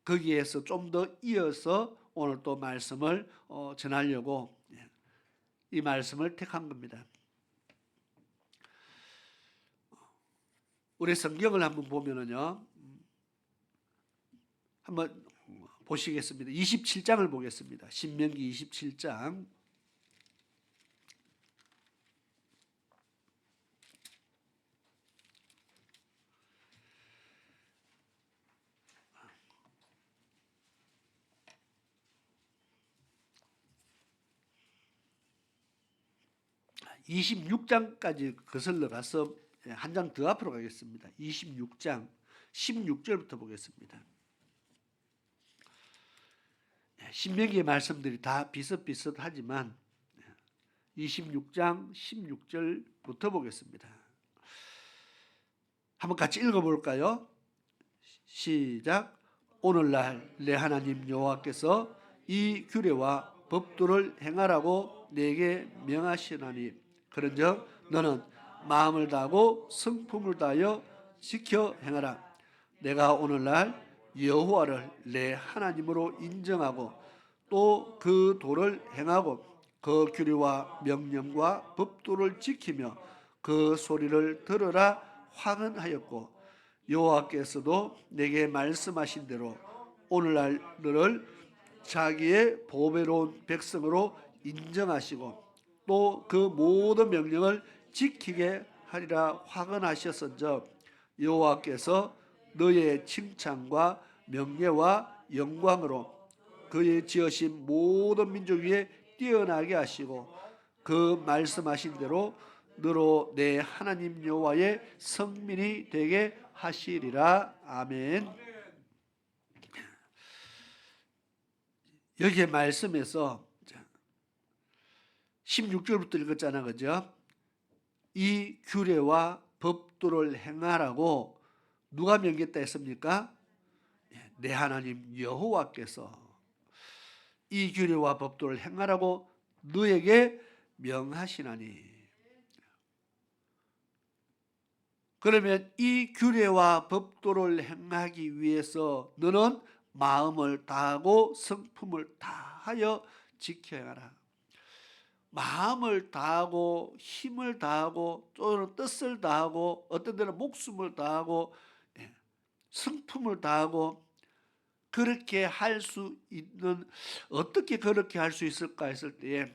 거기에서 좀 더 이어서 오늘 또 말씀을 전하려고 이 말씀을 택한 겁니다. 우리 성경을 한번 보면은요, 한번 보시겠습니다. 27장을 보겠습니다. 신명기 27장. (26장까지) 거슬러 가서 한 장 더 앞으로 가겠습니다. 26장 16절부터 보겠습니다. 신명기의 말씀들이 다 비슷비슷하지만 26장 16절부터 보겠습니다. 한번 같이 읽어볼까요? 시작. 오늘날 내 하나님 여호와께서 이 규례와 법도를 행하라고 내게 명하시나니 그런즉 너는 마음을 다하고 성품을 다하여 지켜 행하라. 내가 오늘날 여호와를 내 하나님으로 인정하고 또 그 도를 행하고 그 규례와 명령과 법도를 지키며 그 소리를 들으라 화근하였고 여호와께서도 내게 말씀하신 대로 오늘날 너를 자기의 보배로운 백성으로 인정하시고 또 그 모든 명령을 지키게 하리라 화근하셨은즉 여호와께서 너의 칭찬과 명예와 영광으로 그의 지으신 모든 민족 위에 뛰어나게 하시고 그 말씀하신 대로 너로 내 하나님 여호와의 성민이 되게 하시리라. 아멘. 여기에 말씀에서 16절부터 읽었잖아, 그죠? 이 규례와 법도를 행하라고 누가 명했다 했습니까? 내 하나님 여호와께서 이 규례와 법도를 행하라고 너에게 명하시나니. 그러면 이 규례와 법도를 행하기 위해서 너는 마음을 다하고 성품을 다하여 지켜 행하라. 마음을 다하고 힘을 다하고 또는 뜻을 다하고 어떤 데는 목숨을 다하고 성품을 다하고 그렇게 할 수 있는, 어떻게 그렇게 할 수 있을까 했을 때에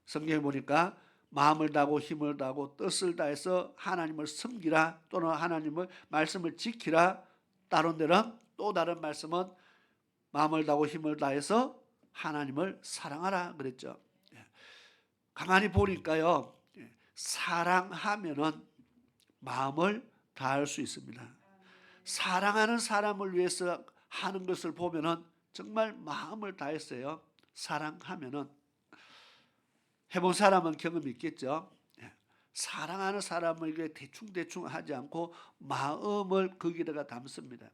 성경에 보니까 마음을 다하고 힘을 다하고 뜻을 다해서 하나님을 섬기라, 또는 하나님을 말씀을 지키라. 다른 데는, 또 다른 말씀은 마음을 다하고 힘을 다해서 하나님을 사랑하라 그랬죠. 가만히 보니까요, 사랑하면은 마음을 다할 수 있습니다. 사랑하는 사람을 위해서 하는 것을 보면은 정말 마음을 다했어요. 사랑하면은. 해본 사람은 경험이 있겠죠. 사랑하는 사람에게 대충 하지 않고 마음을 거기다가 담습니다.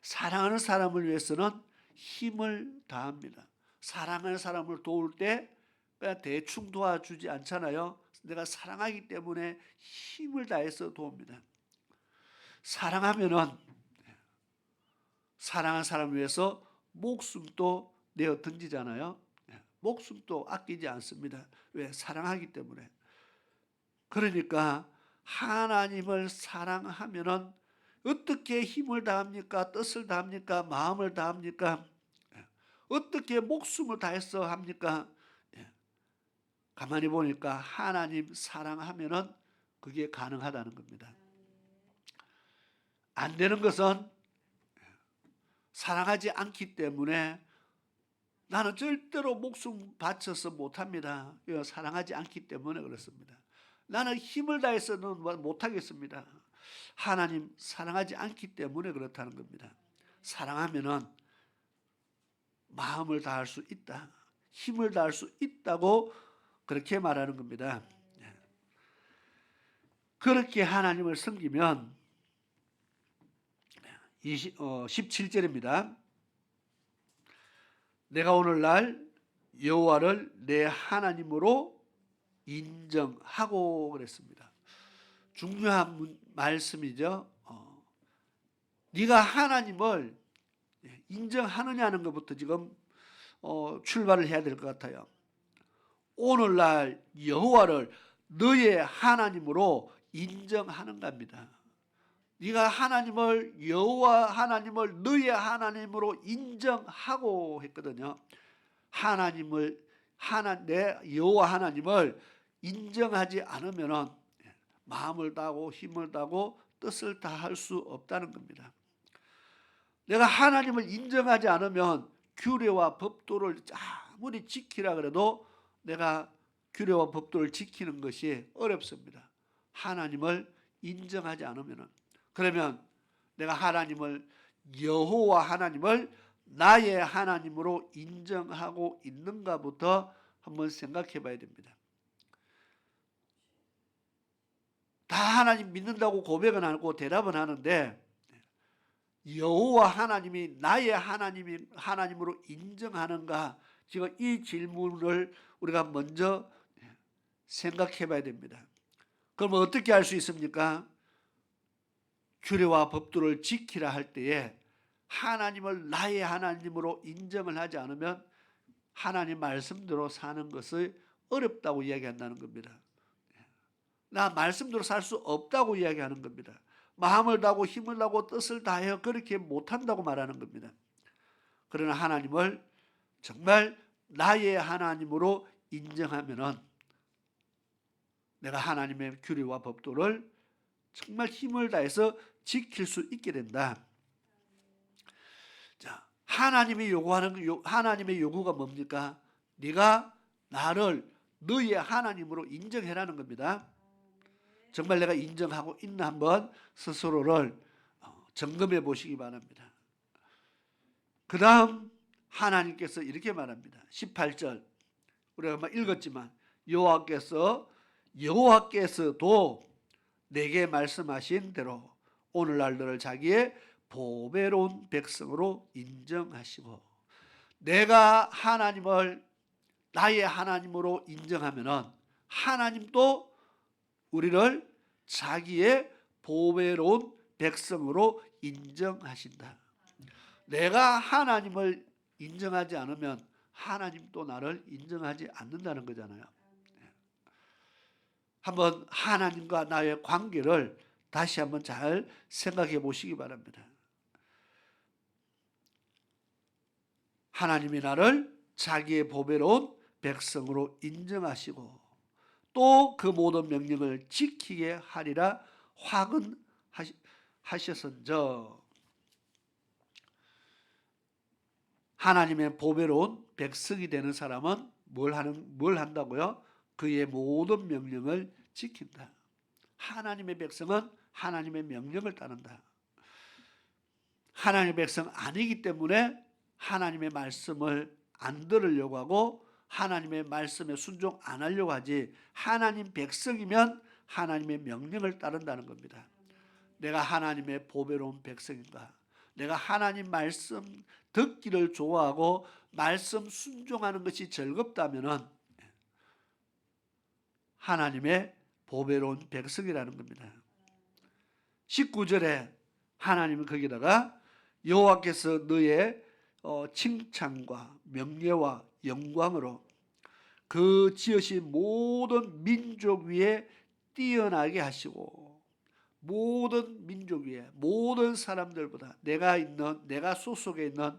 사랑하는 사람을 위해서는 힘을 다합니다. 사랑하는 사람을 도울 때 그냥 대충 도와주지 않잖아요. 내가 사랑하기 때문에 힘을 다해서 도웁니다. 사랑하면은 사랑하는 사람을 위해서 목숨도 내어 던지잖아요. 목숨도 아끼지 않습니다. 왜? 사랑하기 때문에. 그러니까 하나님을 사랑하면은 어떻게 힘을 다합니까? 뜻을 다합니까? 마음을 다합니까? 어떻게 목숨을 다해서 합니까? 가만히 보니까 하나님 사랑하면은 그게 가능하다는 겁니다. 안 되는 것은 사랑하지 않기 때문에 나는 절대로 목숨 바쳐서 못합니다. 사랑하지 않기 때문에 그렇습니다. 나는 힘을 다해서는 못하겠습니다. 하나님 사랑하지 않기 때문에 그렇다는 겁니다. 사랑하면은 마음을 다할 수 있다, 힘을 다할 수 있다고 그렇게 말하는 겁니다. 그렇게 하나님을 섬기면 17절입니다. 내가 오늘날 여호와를 내 하나님으로 인정하고 그랬습니다. 중요한 말씀이죠. 네가 하나님을 인정하느냐는 것부터 지금 출발을 해야 될 것 같아요. 오늘날 여호와를 너의 하나님으로 인정하는갑니다. 네가 하나님을, 여호와 하나님을 너의 하나님으로 인정하고 했거든요. 하나님을, 내 여호와 하나님을 인정하지 않으면은 마음을 다하고 힘을 다하고 뜻을 다할 수 없다는 겁니다. 내가 하나님을 인정하지 않으면 규례와 법도를 아무리 지키라 그래도 내가 규례와 법도를 지키는 것이 어렵습니다. 하나님을 인정하지 않으면은. 그러면 내가 하나님을, 여호와 하나님을 나의 하나님으로 인정하고 있는가부터 한번 생각해 봐야 됩니다. 다 하나님 믿는다고 고백은 하고 대답은 하는데 여호와 하나님이 나의 하나님으로 인정하는가? 지금 이 질문을 우리가 먼저 생각해 봐야 됩니다. 그러면 어떻게 할 수 있습니까? 규례와 법도를 지키라 할 때에 하나님을 나의 하나님으로 인정을 하지 않으면 하나님 말씀대로 사는 것이 어렵다고 이야기한다는 겁니다. 나 말씀대로 살 수 없다고 이야기하는 겁니다. 마음을 다하고 힘을 다하고 뜻을 다하여 그렇게 못한다고 말하는 겁니다. 그러나 하나님을 정말 나의 하나님으로 인정하면은 내가 하나님의 규례와 법도를 정말 힘을 다해서 지킬 수 있게 된다. 자, 하나님이 요구하는, 하나님의 요구가 뭡니까? 네가 나를 너의 하나님으로 인정해라는 겁니다. 정말 내가 인정하고 있나 한번 스스로를 점검해 보시기 바랍니다. 그 다음 하나님께서 이렇게 말합니다. 18절 우리가 한번 읽었지만 여호와께서도 내게 말씀하신 대로 오늘날 너를 자기의 보배로운 백성으로 인정하시고, 내가 하나님을 나의 하나님으로 인정하면은 하나님도 우리를 자기의 보배로운 백성으로 인정하신다. 내가 하나님을 인정하지 않으면 하나님도 나를 인정하지 않는다는 거잖아요. 한번 하나님과 나의 관계를 다시 한번 잘 생각해 보시기 바랍니다. 하나님이 나를 자기의 보배로운 백성으로 인정하시고 또 그 모든 명령을 지키게 하리라 화근하셨은저. 하나님의 보배로운 백성이 되는 사람은 뭘 한다고요? 그의 모든 명령을 지킨다. 하나님의 백성은 하나님의 명령을 따른다. 하나님의 백성 아니기 때문에 하나님의 말씀을 안 들으려고 하고 하나님의 말씀에 순종 안 하려고 하지, 하나님 백성이면 하나님의 명령을 따른다는 겁니다. 내가 하나님의 보배로운 백성인가? 내가 하나님 말씀 듣기를 좋아하고 말씀 순종하는 것이 즐겁다면은 하나님의 보배로운 백성이라는 겁니다. 19절에 하나님은 거기다가 여호와께서 너의 칭찬과 명예와 영광으로 그 지으신 모든 민족 위에 뛰어나게 하시고, 모든 민족 위에 모든 사람들보다 내가 소속에 있는,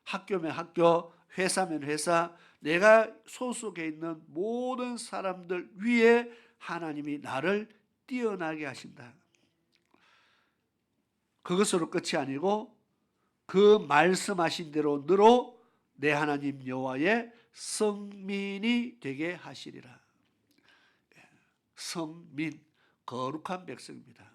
학교면 학교, 회사면 회사, 내가 소속에 있는 모든 사람들 위에 하나님이 나를 뛰어나게 하신다. 그것으로 끝이 아니고 그 말씀하신 대로 너로 내 하나님 여호와의 성민이 되게 하시리라. 성민, 거룩한 백성입니다.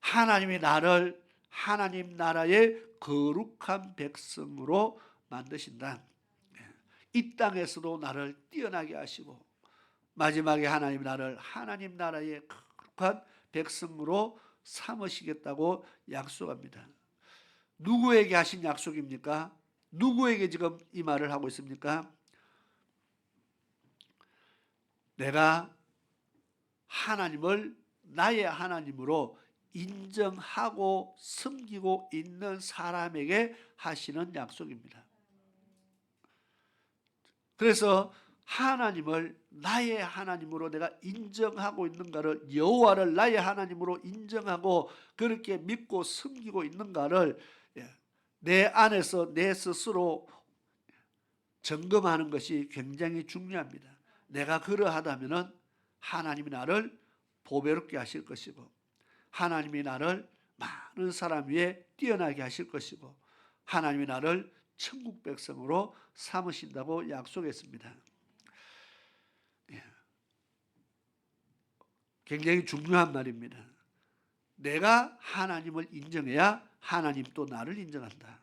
하나님이 나를 하나님 나라의 거룩한 백성으로 만드신다. 이 땅에서도 나를 뛰어나게 하시고 마지막에 하나님 나를 하나님 나라의 거룩한 백성으로 삼으시겠다고 약속합니다. 누구에게 하신 약속입니까? 누구에게 지금 이 말을 하고 있습니까? 내가 하나님을 나의 하나님으로 인정하고 섬기고 있는 사람에게 하시는 약속입니다. 그래서 하나님을 나의 하나님으로 내가 인정하고 있는가를, 여호와를 나의 하나님으로 인정하고 그렇게 믿고 섬기고 있는가를 내 안에서 내 스스로 점검하는 것이 굉장히 중요합니다. 내가 그러하다면 하나님이 나를 보배롭게 하실 것이고 하나님이 나를 많은 사람 위에 뛰어나게 하실 것이고 하나님이 나를 천국 백성으로 삼으신다고 약속했습니다. 굉장히 중요한 말입니다. 내가 하나님을 인정해야 하나님 또 나를 인정한다.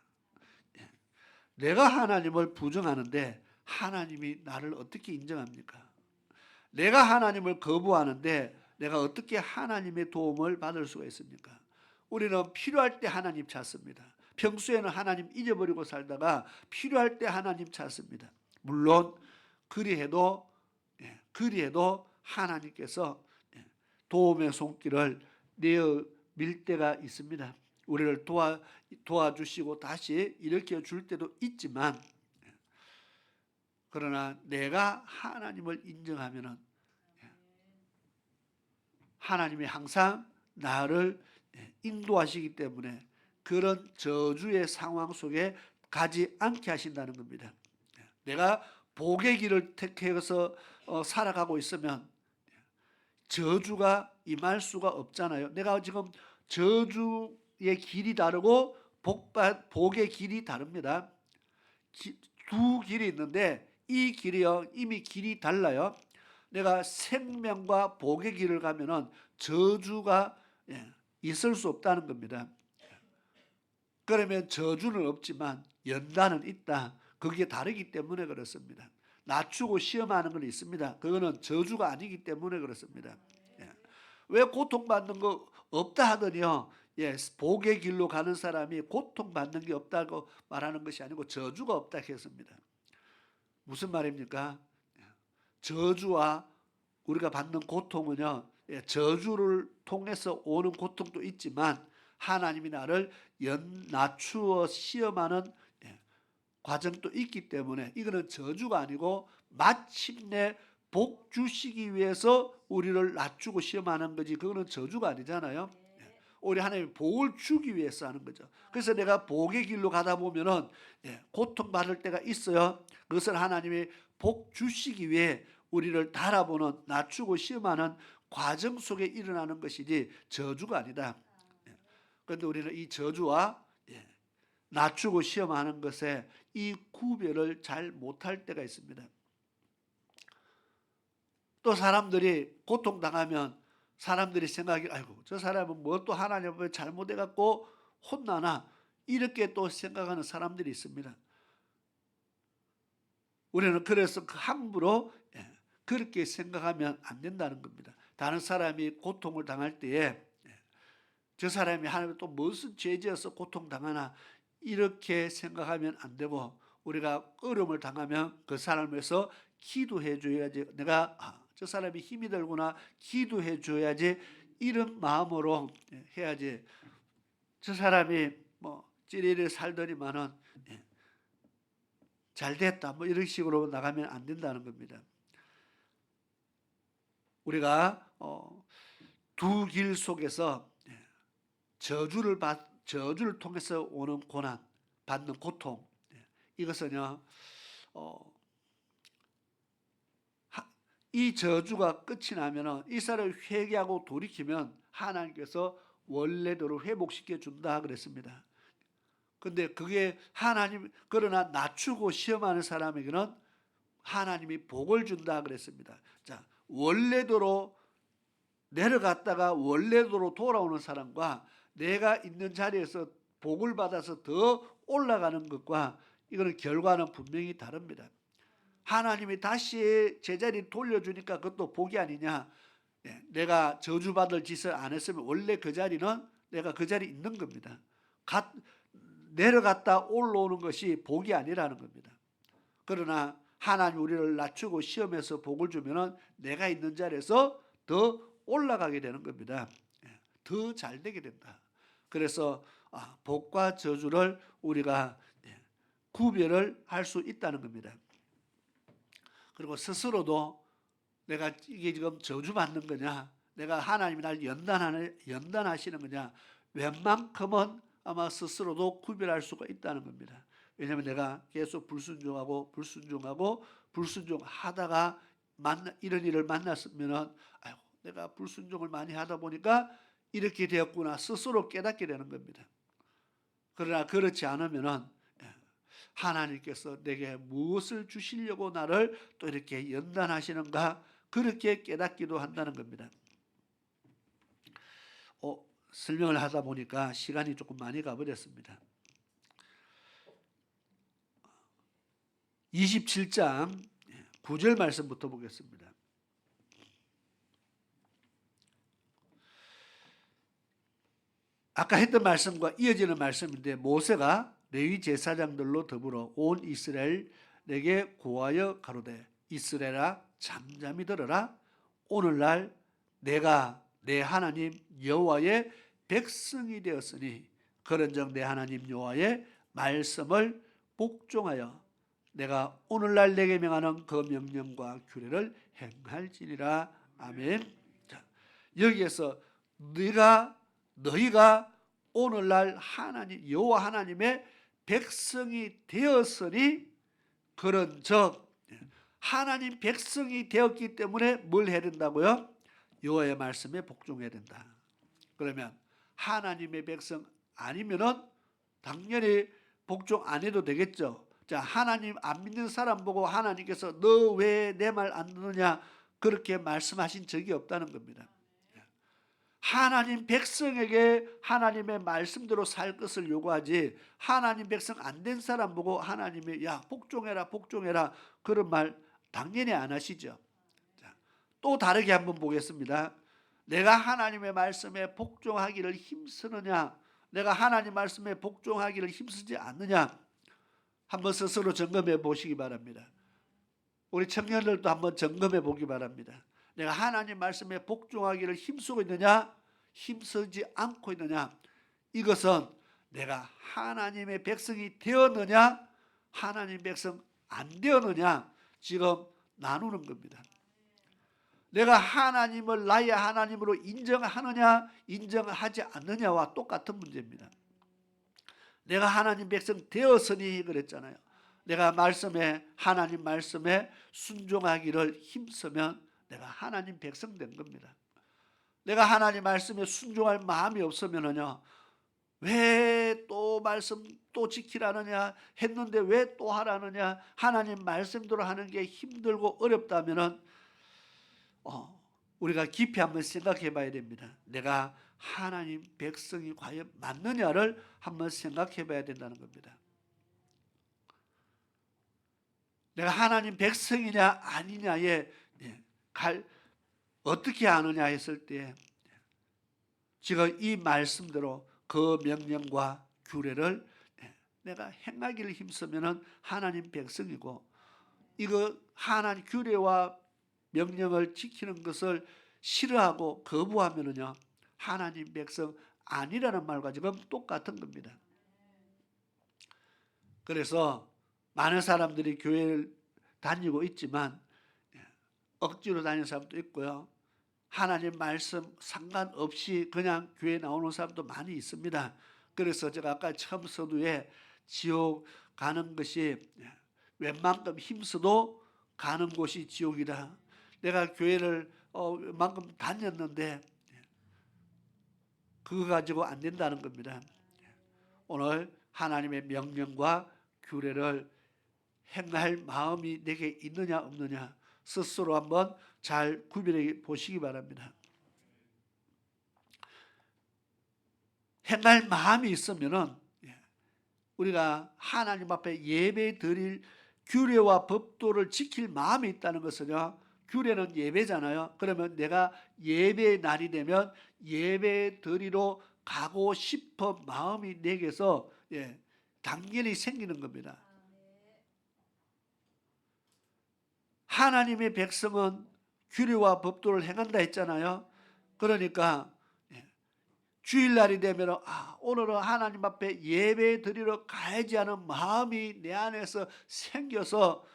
내가 하나님을 부정하는데 하나님이 나를 어떻게 인정합니까? 내가 하나님을 거부하는데 내가 어떻게 하나님의 도움을 받을 수가 있습니까? 우리는 필요할 때 하나님 찾습니다. 평소에는 하나님 잊어버리고 살다가 필요할 때 하나님 찾습니다. 물론 그리해도 하나님께서 도움의 손길을 내어 밀 때가 있습니다. 우리를 도와주시고 다시 일으켜 줄 때도 있지만, 그러나 내가 하나님을 인정하면은 하나님이 항상 나를 인도하시기 때문에 그런 저주의 상황 속에 가지 않게 하신다는 겁니다. 내가 복의 길을 택해서 살아가고 있으면 저주가 임할 수가 없잖아요. 내가 지금 저주의 길이 다르고 복의 길이 다릅니다. 두 길이 있는데 이 길이요, 이미 길이 달라요. 내가 생명과 복의 길을 가면은 저주가 있을 수 없다는 겁니다. 그러면 저주는 없지만 연단은 있다. 그게 다르기 때문에 그렇습니다. 낮추고 시험하는 건 있습니다. 그거는 저주가 아니기 때문에 그렇습니다. 왜 고통받는 거 없다 하더니요, 복의 길로 가는 사람이 고통받는 게 없다고 말하는 것이 아니고 저주가 없다 했습니다. 무슨 말입니까? 저주와 우리가 받는 고통은요, 저주를 통해서 오는 고통도 있지만 하나님이 나를 낮추어 시험하는 과정도 있기 때문에 이거는 저주가 아니고 마침내 복 주시기 위해서 우리를 낮추고 시험하는 거지, 그거는 저주가 아니잖아요. 우리 하나님이 복을 주기 위해서 하는 거죠. 그래서 내가 복의 길로 가다 보면은 고통받을 때가 있어요. 그것을 하나님이 복 주시기 위해 우리를 달아보는, 낮추고 시험하는 과정 속에 일어나는 것이지 저주가 아니다. 그런데 우리는 이 저주와 낮추고 시험하는 것에 이 구별을 잘 못할 때가 있습니다. 또 사람들이 고통당하면 사람들이 생각이 아이고 저 사람은 뭐 또 하나님 앞에 잘못해갖고 혼나나 이렇게 또 생각하는 사람들이 있습니다. 우리는 그래서 함부로 그렇게 생각하면 안 된다는 겁니다. 다른 사람이 고통을 당할 때에 저 사람이 하나님 또 무슨 죄 지어서 고통당하나 이렇게 생각하면 안 되고, 우리가 어려움을 당하면 그 사람을 위해서 기도해 줘야지. 내가 저 사람이 힘이 들구나 기도해 줘야지, 이런 마음으로 해야지. 저 사람이 뭐 찌리를 살더니만은 잘 됐다 뭐 이런 식으로 나가면 안 된다는 겁니다. 우리가 두 길 속에서 저주를 통해서 오는 고난, 받는 고통, 이것은요 이 저주가 끝이 나면은 이 사람이 회개하고 돌이키면 하나님께서 원래대로 회복시켜 준다 그랬습니다. 근데 그게 그러나 낮추고 시험하는 사람에게는 하나님이 복을 준다 그랬습니다. 자, 원래대로 내려갔다가 원래대로 돌아오는 사람과 내가 있는 자리에서 복을 받아서 더 올라가는 것과 이거는 결과는 분명히 다릅니다. 하나님이 다시 제자리 돌려주니까 그것도 복이 아니냐. 내가 저주받을 짓을 안 했으면 원래 그 자리는 내가 그 자리에 있는 겁니다. 내려갔다 올라오는 것이 복이 아니라는 겁니다. 그러나 하나님 우리를 낮추고 시험해서 복을 주면은 내가 있는 자리에서 더 올라가게 되는 겁니다. 더 잘 되게 된다. 그래서 복과 저주를 우리가 구별을 할 수 있다는 겁니다. 그리고 스스로도 내가 이게 지금 저주받는 거냐, 내가 하나님이 날 연단하시는 거냐, 웬만큼은 아마 스스로도 구별할 수가 있다는 겁니다. 왜냐하면 내가 계속 불순종하고 불순종하다가 이런 일을 만났으면은 아이고 내가 불순종을 많이 하다 보니까 이렇게 되었구나 스스로 깨닫게 되는 겁니다. 그러나 그렇지 않으면은 하나님께서 내게 무엇을 주시려고 나를 또 이렇게 연단하시는가, 그렇게 깨닫기도 한다는 겁니다. 설명을 하다 보니까 시간이 조금 많이 가버렸습니다. 27장 9절 말씀부터 보겠습니다. 아까 했던 말씀과 이어지는 말씀인데, 모세가 레위 제사장들로 더불어 온 이스라엘에게 고하여 가로되 이스라엘아 잠잠히 들어라. 오늘날 내가 내 하나님 여호와의 백성이 되었으니 그런즉 내 하나님 여호와의 말씀을 복종하여 내가 오늘날 내게 명하는 그 명령과 규례를 행할지니라. 아멘. 자, 여기에서 너희가 오늘날 하나님 여호와 하나님의 백성이 되었으니, 그런즉 하나님 백성이 되었기 때문에 뭘 해야 된다고요? 여호와의 말씀에 복종해야 된다. 그러면 하나님의 백성 아니면은 당연히 복종 안 해도 되겠죠. 자, 하나님 안 믿는 사람 보고 하나님께서 너 왜 내 말 안 듣느냐 그렇게 말씀하신 적이 없다는 겁니다. 하나님 백성에게 하나님의 말씀대로 살 것을 요구하지, 하나님 백성 안 된 사람 보고 하나님이 야 복종해라 그런 말 당연히 안 하시죠. 자, 또 다르게 한번 보겠습니다. 내가 하나님의 말씀에 복종하기를 힘쓰느냐, 내가 하나님 말씀에 복종하기를 힘쓰지 않느냐, 한번 스스로 점검해 보시기 바랍니다. 우리 청년들도 한번 점검해 보기 바랍니다. 내가 하나님 말씀에 복종하기를 힘쓰고 있느냐, 힘쓰지 않고 있느냐, 이것은 내가 하나님의 백성이 되었느냐, 하나님 백성 안 되었느냐 지금 나누는 겁니다. 내가 하나님을 나의 하나님으로 인정하느냐 인정하지 않느냐와 똑같은 문제입니다. 내가 하나님 백성 되었으니 그랬잖아요. 내가 하나님 말씀에 순종하기를 힘쓰면 내가 하나님 백성 된 겁니다. 내가 하나님 말씀에 순종할 마음이 없으면요, 왜 또 말씀 또 지키라느냐 했는데 왜 또 하라느냐, 하나님 말씀대로 하는 게 힘들고 어렵다면은 우리가 깊이 한번 생각해 봐야 됩니다. 내가 하나님 백성이 과연 맞느냐를 한번 생각해 봐야 된다는 겁니다. 내가 하나님 백성이냐 아니냐에 어떻게 아느냐 했을 때, 지금 이 말씀대로 그 명령과 규례를 내가 행하기를 힘쓰면 하나님 백성이고, 이거 하나님 규례와 명령을 지키는 것을 싫어하고 거부하면은요, 하나님 백성 아니라는 말과 지금 똑같은 겁니다. 그래서 많은 사람들이 교회를 다니고 있지만 억지로 다니는 사람도 있고요, 하나님 말씀 상관없이 그냥 교회 나오는 사람도 많이 있습니다. 그래서 제가 아까 처음 서두에 지옥 가는 것이 웬만큼 힘써도 가는 곳이 지옥이다. 내가 교회를 만큼 다녔는데 그거 가지고 안 된다는 겁니다. 오늘 하나님의 명령과 규례를 행할 마음이 내게 있느냐 없느냐 스스로 한번 잘 구별해 보시기 바랍니다. 행할 마음이 있으면은 우리가 하나님 앞에 예배 드릴 규례와 법도를 지킬 마음이 있다는 것은요, 규례는 예배잖아요. 그러면 내가 예배의 날이 되면 예배 드리러 가고 싶은 마음이 내게서 당연히 생기는 겁니다. 하나님의 백성은 규례와 법도를 행한다 했잖아요. 그러니까 주일날이 되면 오늘은 하나님 앞에 예배 드리러 가야지 하는 마음이 내 안에서 생겨서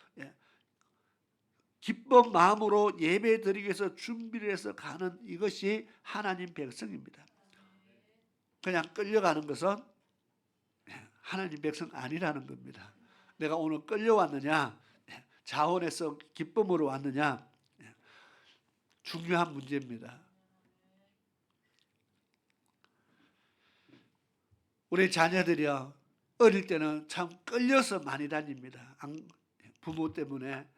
기쁜 마음으로 예배 드리기 위해서 준비를 해서 가는, 이것이 하나님 백성입니다. 그냥 끌려가는 것은 하나님 백성 아니라는 겁니다. 내가 오늘 끌려왔느냐, 자원에서 기쁨으로 왔느냐, 중요한 문제입니다. 우리 자녀들이요, 어릴 때는 참 끌려서 많이 다닙니다. 부모 때문에.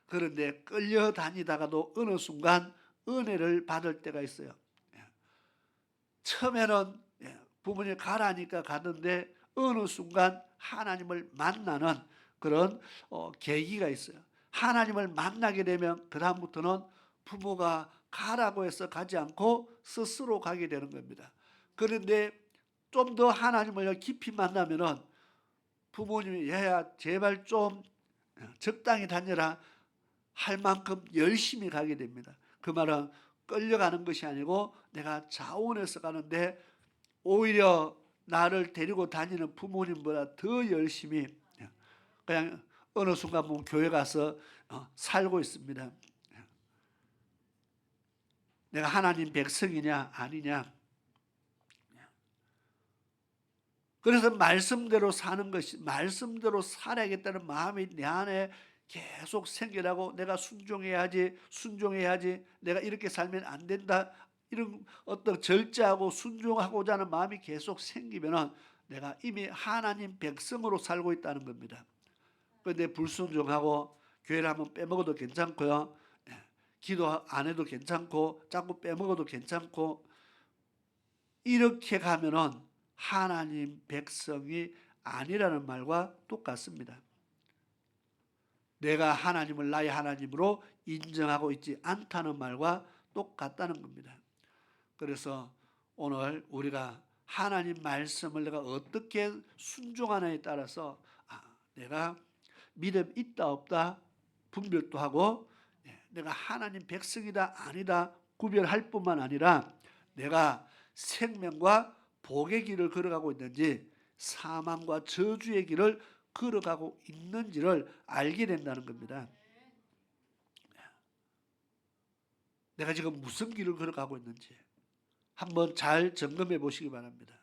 그런데 끌려다니다가도 어느 순간 은혜를 받을 때가 있어요. 처음에는 부모님 가라니까 가는데 어느 순간 하나님을 만나는 그런 계기가 있어요. 하나님을 만나게 되면 그 다음부터는 부모가 가라고 해서 가지 않고 스스로 가게 되는 겁니다. 그런데 좀 더 하나님을 깊이 만나면은 부모님이 얘야 제발 좀 적당히 다녀라 할 만큼 열심히 가게 됩니다. 그 말은 끌려가는 것이 아니고 내가 자원해서 가는데 오히려 나를 데리고 다니는 부모님보다 더 열심히 그냥 어느 순간 보면 교회 가서 살고 있습니다. 내가 하나님 백성이냐 아니냐. 그래서 말씀대로 사는 것이, 말씀대로 살아야겠다는 마음이 내 안에 계속 생겨나고, 내가 순종해야지, 내가 이렇게 살면 안 된다, 이런 어떤 절제하고 순종하고자 하는 마음이 계속 생기면 내가 이미 하나님 백성으로 살고 있다는 겁니다. 그런데 불순종하고 교회를 한번 빼먹어도 괜찮고요, 기도 안 해도 괜찮고 자꾸 빼먹어도 괜찮고, 이렇게 가면은 하나님 백성이 아니라는 말과 똑같습니다. 내가 하나님을 나의 하나님으로 인정하고 있지 않다는 말과 똑같다는 겁니다. 그래서 오늘 우리가 하나님 말씀을 내가 어떻게 순종하느냐에 따라서 내가 믿음 있다 없다 분별도 하고, 내가 하나님 백성이다 아니다 구별할 뿐만 아니라 내가 생명과 복의 길을 걸어가고 있는지 사망과 저주의 길을 걸어가고 있는지를 알게 된다는 겁니다. 내가 지금 무슨 길을 걸어가고 있는지 한번 잘 점검해 보시기 바랍니다.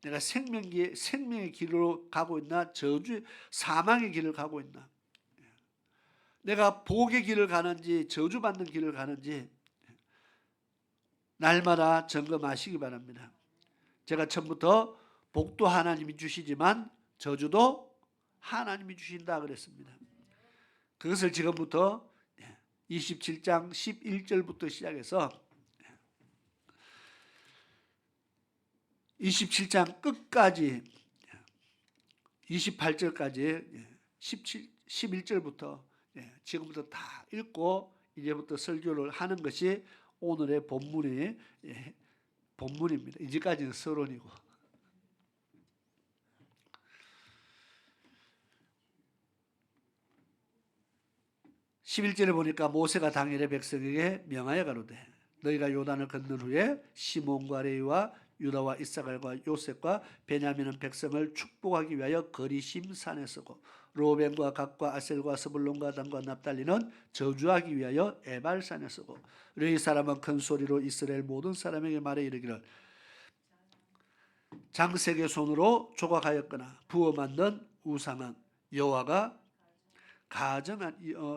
내가 생명의 길로 가고 있나, 저주의 사망의 길을 가고 있나, 내가 복의 길을 가는지 저주받는 길을 가는지 날마다 점검하시기 바랍니다. 제가 처음부터 복도 하나님이 주시지만 저주도 하나님이 주신다 그랬습니다. 그것을 지금부터 27장 11절부터 시작해서 27장 끝까지 28절까지 11절부터 지금부터 다 읽고 이제부터 설교를 하는 것이 오늘의 본문입니다. 이제까지는 서론이고. 11절에 보니까 모세가 당일에 백성에게 명하여 가로되 너희가 요단을 건넌 후에 시몬과 레위와 유다와 이사갈과 요셉과 베냐민은 백성을 축복하기 위하여 거리심 산에 서고 로벤과 gad과 아셀과 스불론과 단과 납달리는 저주하기 위하여 에발산에 서고 레위 사람은 큰 소리로 이스라엘 모든 사람에게 말해 이르기를 장색의 손으로 조각하였거나 부어 만든 우상은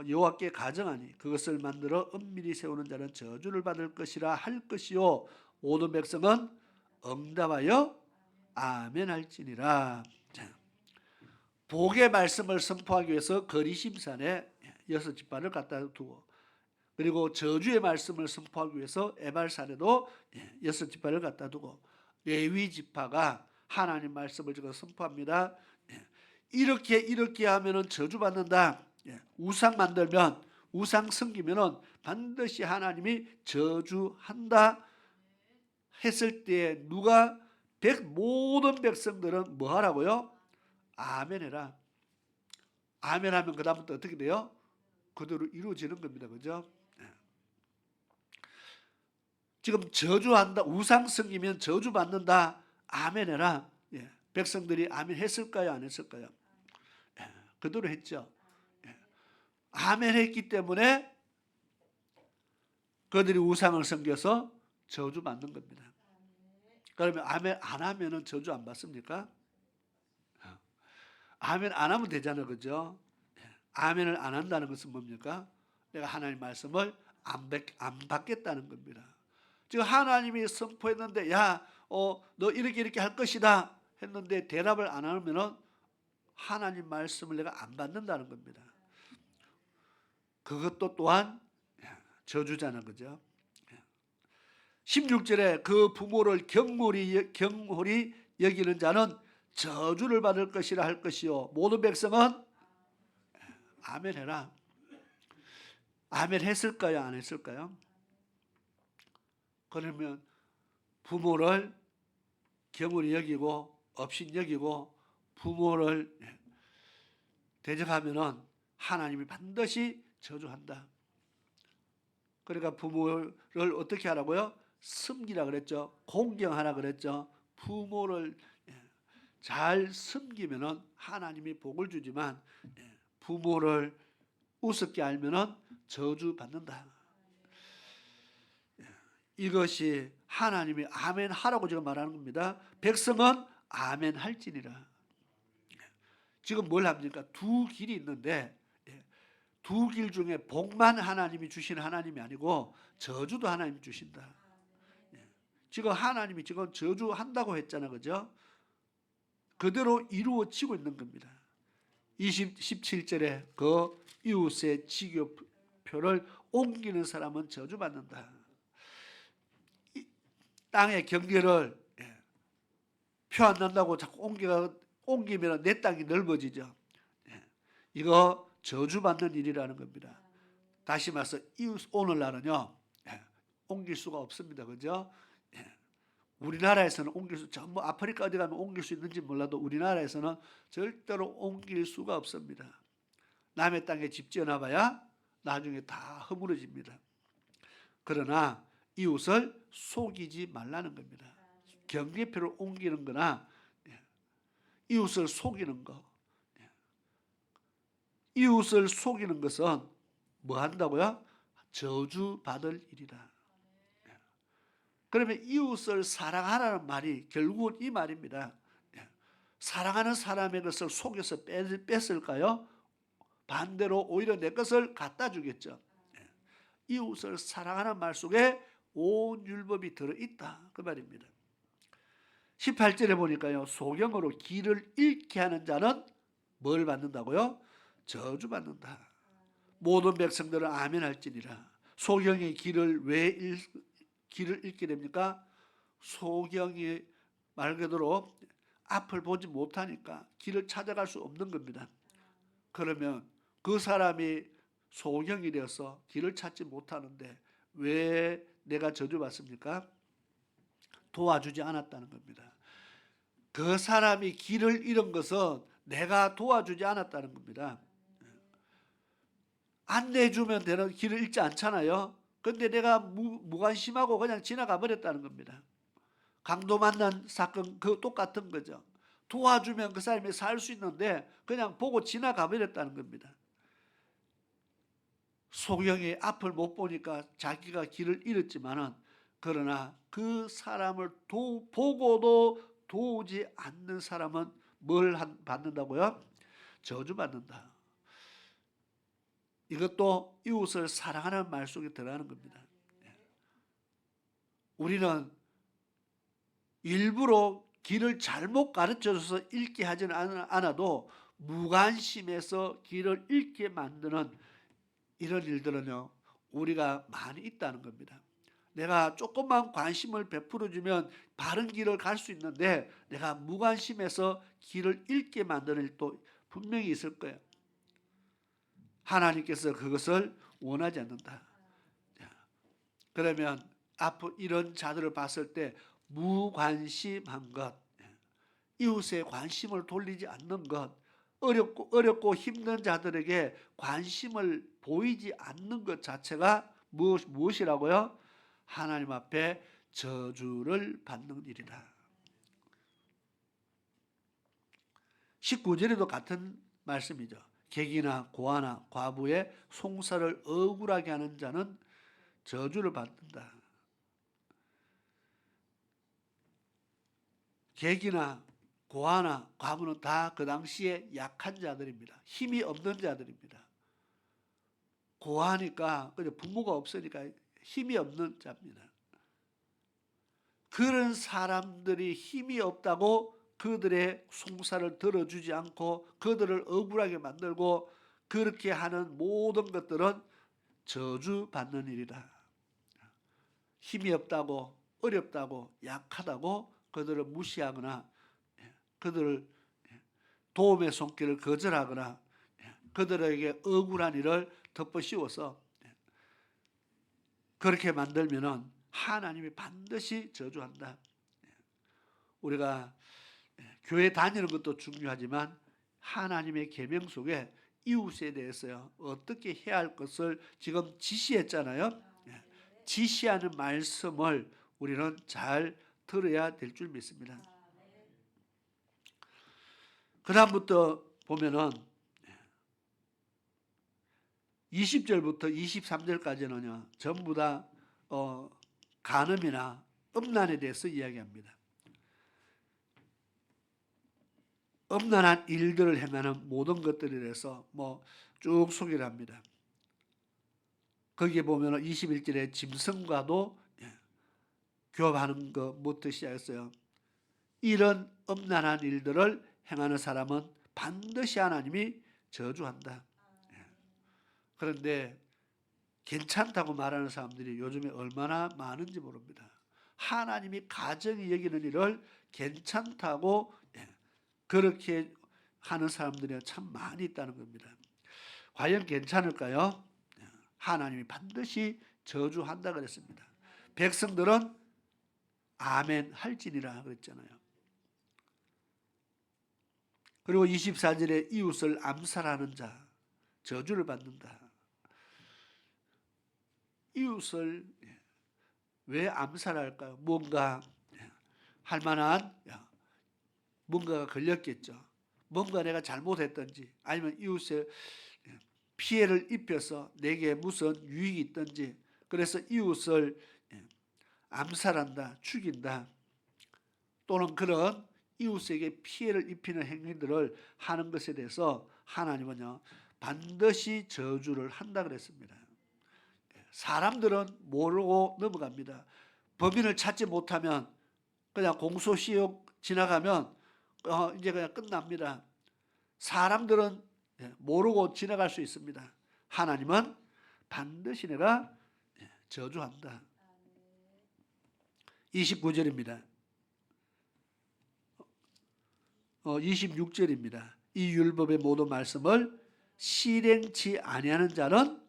여호와께 가정하니 그것을 만들어 은밀히 세우는 자는 저주를 받을 것이라 할 것이요 모든 백성은 응답하여 아멘 할지니라. 복의 말씀을 선포하기 위해서 거리심산에 6지파를 갖다 두고 그리고 저주의 말씀을 선포하기 위해서 에발산에도 6지파를 갖다 두고 레위 지파가 하나님 말씀을 지금 선포합니다. 이렇게 하면은 저주받는다. 우상 만들면 우상 섬기면은 반드시 하나님이 저주한다 했을 때 누가 모든 백성들은 뭐 하라고요? 아멘해라. 아멘하면 그 다음부터 어떻게 돼요? 그대로 이루어지는 겁니다. 그죠? 지금 저주한다. 우상 섬기면 저주받는다. 아멘해라. 백성들이 아멘 했을까요? 안 했을까요? 그대로 했죠. 아멘 했기 때문에 그들이 우상을 섬겨서 저주받는 겁니다. 그러면 아멘 안 하면은 저주 안 받습니까? 아멘 안 하면 되잖아요. 그죠? 아멘을 안 한다는 것은 뭡니까? 내가 하나님 말씀을 안 받겠다는 겁니다. 지금 하나님이 선포했는데 너 이렇게 할 것이다 했는데 대답을 안 하면은 하나님 말씀을 내가 안 받는다는 겁니다. 그것도 또한 저주잖아. 그죠? 16절에 그 부모를 경홀히 여기는 자는 저주를 받을 것이라 할 것이요 모든 백성은 아멘 해라. 아멘 했을까요? 안 했을까요? 그러면 부모를 경홀히 여기고 업신 여기고 부모를 대적하면은 하나님이 반드시 저주한다. 그러니까 부모를 어떻게 하라고요? 섬기라 그랬죠. 공경하라 그랬죠. 부모를 잘 섬기면은 하나님이 복을 주지만 부모를 우습게 알면은 저주 받는다. 이것이 하나님이 아멘 하라고 지금 말하는 겁니다. 백성은 아멘 할지니라. 지금 뭘 합니까? 두 길이 있는데 두 길 중에 복만 하나님이 주시는 하나님이 아니고 저주도 하나님이 주신다. 지금 하나님이 지금 저주한다고 했잖아. 그죠? 그대로 이루어지고 있는 겁니다. 17절에 그 이웃의 지교표를 옮기는 사람은 저주받는다. 땅의 경계를 표 안 난다고 자꾸 옮기면 내 땅이 넓어지죠. 이거 저주받는 일이라는 겁니다. 다시 말해서 오늘날은요 옮길 수가 없습니다. 그죠? 우리나라에서는 옮길 수, 전부 아프리카 어디 가면 옮길 수 있는지 몰라도 우리나라에서는 절대로 옮길 수가 없습니다. 남의 땅에 집 지어놔봐야 나중에 다 허물어집니다. 그러나 이웃을 속이지 말라는 겁니다. 경계표를 옮기는 거나 이웃을 속이는 거. 이웃을 속이는 것은 뭐 한다고요? 저주받을 일이다. 그러면 이웃을 사랑하라는 말이 결국은 이 말입니다. 사랑하는 사람의 것을 속여서 뺐을까요? 반대로 오히려 내 것을 갖다 주겠죠. 이웃을 사랑하는 말 속에 온 율법이 들어있다 그 말입니다. 18절에 보니까요, 소경으로 길을 잃게 하는 자는 뭘 받는다고요? 저주받는다. 모든 백성들은 아멘 할지니라. 소경의 길을 왜 길을 잃게 됩니까? 소경이 말 그대로 앞을 보지 못하니까 길을 찾아갈 수 없는 겁니다. 그러면 그 사람이 소경이 되어서 길을 찾지 못하는데 왜 내가 저주받습니까? 도와주지 않았다는 겁니다. 그 사람이 길을 잃은 것은 내가 도와주지 않았다는 겁니다. 안내해주면 되는 길을 잃지 않잖아요. 근데 내가 무관심하고 그냥 지나가 버렸다는 겁니다. 강도 만난 사건 그 똑같은 거죠. 도와주면 그 사람이 살 수 있는데 그냥 보고 지나가 버렸다는 겁니다. 소경이 앞을 못 보니까 자기가 길을 잃었지만은 그러나 그 사람을 보고도 도우지 않는 사람은 뭘 받는다고요? 저주받는다. 이것도 이웃을 사랑하는 말 속에 들어가는 겁니다. 우리는 일부러 길을 잘못 가르쳐줘서 잃게 하지는 않아도 무관심해서 길을 잃게 만드는 이런 일들은요, 우리가 많이 있다는 겁니다. 내가 조금만 관심을 베풀어주면 바른 길을 갈 수 있는데 내가 무관심해서 길을 잃게 만드는 일도 분명히 있을 거예요. 하나님께서 그것을 원하지 않는다. 그러면 앞으로 이런 자들을 봤을 때 무관심한 것, 이웃에 관심을 돌리지 않는 것, 어렵고 힘든 자들에게 관심을 보이지 않는 것 자체가 무엇이라고요? 하나님 앞에 저주를 받는 일이다. 19절에도 같은 말씀이죠. 객이나 고아나 과부의 송사를 억울하게 하는 자는 저주를 받는다. 객이나 고아나 과부는 다 그 당시에 약한 자들입니다. 힘이 없는 자들입니다. 고아니까 부모가 없으니까 힘이 없는 자입니다. 그런 사람들이 힘이 없다고 그들의 송사를 들어주지 않고 그들을 억울하게 만들고 그렇게 하는 모든 것들은 저주받는 일이다. 힘이 없다고, 어렵다고, 약하다고 그들을 무시하거나 그들을 도움의 손길을 거절하거나 그들에게 억울한 일을 덮어씌워서 그렇게 만들면은 하나님이 반드시 저주한다. 우리가 교회 다니는 것도 중요하지만 하나님의 계명 속에 이웃에 대해서요, 어떻게 해야 할 것을 지금 지시했잖아요. 지시하는 말씀을 우리는 잘 들어야 될 줄 믿습니다. 그 다음부터 보면은 20절부터 23절까지는요, 전부 다 간음이나 음란에 대해서 이야기합니다. 음란한 일들을 행하는 모든 것들에 대해서 쭉 소개를 합니다. 거기에 보면 21절에 짐승과도 교합하는 거 못 시작했어요. 이런 음란한 일들을 행하는 사람은 반드시 하나님이 저주한다. 그런데 괜찮다고 말하는 사람들이 요즘에 얼마나 많은지 모릅니다. 하나님이 가정이 여기는 일을 괜찮다고 그렇게 하는 사람들이 참 많이 있다는 겁니다. 과연 괜찮을까요? 하나님이 반드시 저주한다 그랬습니다. 백성들은 아멘 할지니라 그랬잖아요. 그리고 24절에 이웃을 암살하는 자 저주를 받는다. 이웃을 왜 암살할까요? 뭔가 할 만한 뭔가가 걸렸겠죠. 뭔가 내가 잘못했든지 아니면 이웃에 피해를 입혀서 내게 무슨 유익이 있든지 그래서 이웃을 암살한다, 죽인다 또는 그런 이웃에게 피해를 입히는 행위들을 하는 것에 대해서 하나님은요 반드시 저주를 한다 그랬습니다. 사람들은 모르고 넘어갑니다. 범인을 찾지 못하면 그냥 공소시효 지나가면 이제 그냥 끝납니다. 사람들은 모르고 지나갈 수 있습니다. 하나님은 반드시 내가 저주한다. 29절입니다. 26절입니다. 이 율법의 모든 말씀을 실행치 아니하는 자는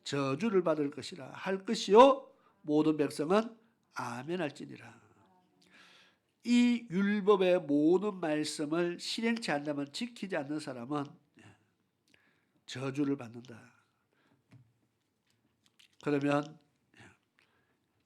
저주를 받을 것이라 할 것이요 모든 백성은 아멘 할지니라. 이 율법의 모든 말씀을 실행치 않다면 지키지 않는 사람은 저주를 받는다. 그러면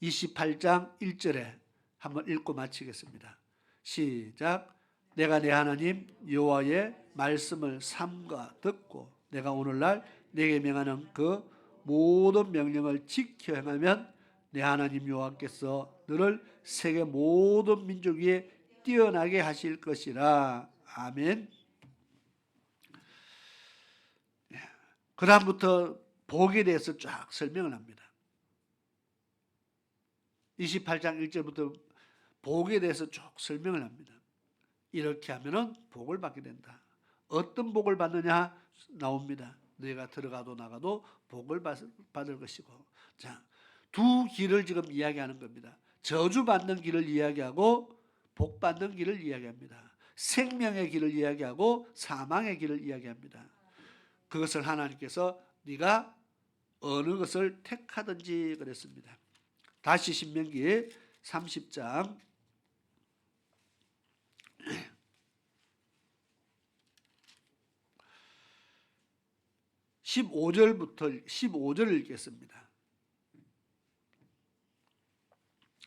28장 1절에 한번 읽고 마치겠습니다. 시작. 내가 내 하나님 여호와의 말씀을 삼가 듣고 내가 오늘날 내게 명하는 그 모든 명령을 지켜 행하면 내 하나님 여호와께서 너를 세계 모든 민족 위에 뛰어나게 하실 것이라. 아멘. 그 다음부터 복에 대해서 쫙 설명을 합니다. 28장 1절부터 복에 대해서 쭉 설명을 합니다. 이렇게 하면은 복을 받게 된다. 어떤 복을 받느냐 나옵니다. 너희가 들어가도 나가도 복을 받을 것이고. 자, 두 길을 지금 이야기하는 겁니다. 저주받는 길을 이야기하고 복받는 길을 이야기합니다. 생명의 길을 이야기하고 사망의 길을 이야기합니다. 그것을 하나님께서 네가 어느 것을 택하든지 그랬습니다. 다시 신명기 30장 15절을 읽겠습니다.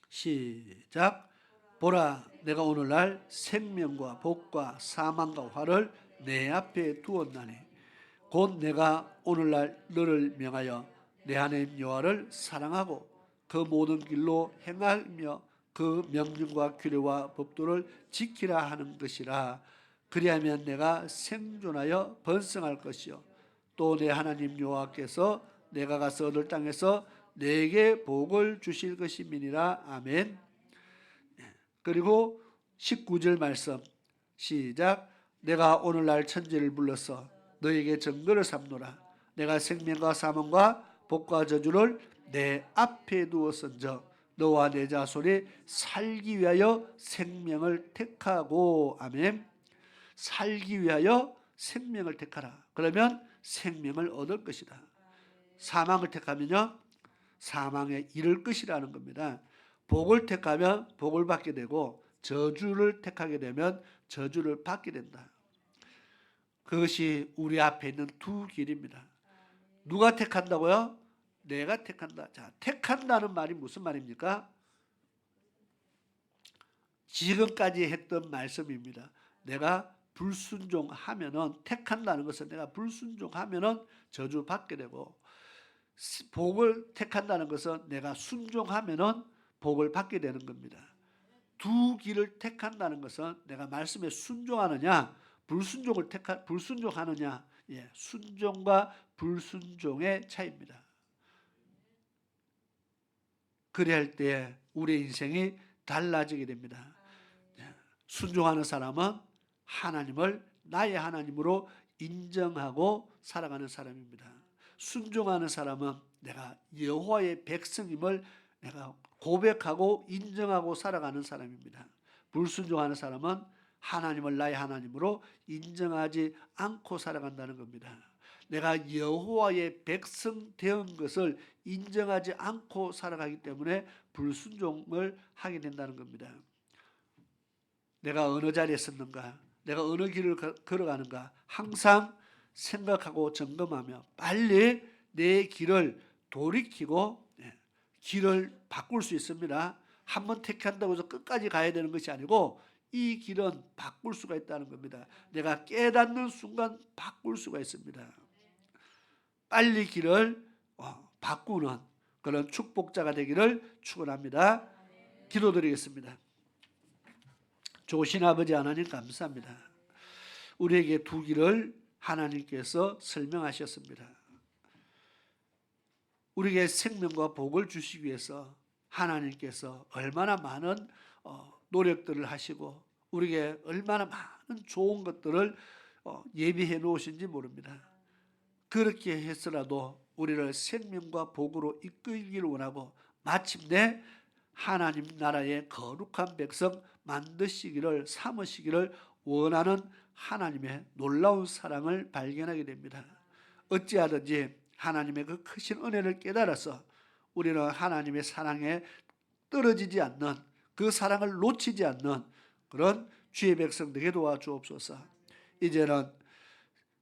시작. 보라, 내가 오늘날 생명과 복과 사망과 화를 내 앞에 두었나니 곧 내가 오늘날 너를 명하여 내 하나님 여호와를 사랑하고 그 모든 길로 행하며 그 명령과 규례와 법도를 지키라 하는 것이라. 그리하면 내가 생존하여 번성할 것이요 또 내 하나님 여호와께서 내가 가서 얻을 땅에서 내게 복을 주실 것임이니라. 아멘. 그리고 19절 말씀 시작. 내가 오늘날 천지를 불러서 너에게 증거를 삼노라. 내가 생명과 사망과 복과 저주를 내 앞에 두었은저 너와 내 자손이 살기 위하여 생명을 택하고. 아멘. 살기 위하여 생명을 택하라. 그러면 생명을 얻을 것이다. 사망을 택하면요 사망에 이를 것이라는 겁니다. 복을 택하면 복을 받게 되고 저주를 택하게 되면 저주를 받게 된다. 그것이 우리 앞에 있는 두 길입니다. 누가 택한다고요? 내가 택한다. 자, 택한다는 말이 무슨 말입니까? 지금까지 했던 말씀입니다. 내가 불순종하면은 택한다는 것은 내가 불순종하면은 저주 받게 되고 복을 택한다는 것은 내가 순종하면은 복을 받게 되는 겁니다. 두 길을 택한다는 것은 내가 말씀에 순종하느냐 불순종하느냐 순종과 불순종의 차이입니다. 그래야 때 우리의 인생이 달라지게 됩니다. 순종하는 사람은 하나님을 나의 하나님으로 인정하고 살아가는 사람입니다. 순종하는 사람은 내가 여호와의 백성임을 내가 고백하고 인정하고 살아가는 사람입니다. 불순종하는 사람은 하나님을 나의 하나님으로 인정하지 않고 살아간다는 겁니다. 내가 여호와의 백성 되은 것을 인정하지 않고 살아가기 때문에 불순종을 하게 된다는 겁니다. 내가 어느 자리에 섰는가, 내가 어느 길을 걸어가는가 항상 생각하고 점검하며 빨리 내 길을 돌이키고 길을 바꿀 수 있습니다. 한번 택한다고 해서 끝까지 가야 되는 것이 아니고 이 길은 바꿀 수가 있다는 겁니다. 내가 깨닫는 순간 바꿀 수가 있습니다. 빨리 길을 바꾸는 그런 축복자가 되기를 축원합니다. 기도드리겠습니다. 좋으신 아버지 하나님 감사합니다. 우리에게 두 길을 하나님께서 설명하셨습니다. 우리에게 생명과 복을 주시기 위해서 하나님께서 얼마나 많은 노력들을 하시고 우리에게 얼마나 많은 좋은 것들을 예비해 놓으신지 모릅니다. 그렇게 해서라도 우리를 생명과 복으로 이끌기를 원하고 마침내 하나님 나라의 거룩한 백성 만드시기를 삼으시기를 원하는 하나님의 놀라운 사랑을 발견하게 됩니다. 어찌하든지 하나님의 그 크신 은혜를 깨달아서 우리는 하나님의 사랑에 떨어지지 않는, 그 사랑을 놓치지 않는 그런 주의 백성 되게 도와주옵소서. 이제는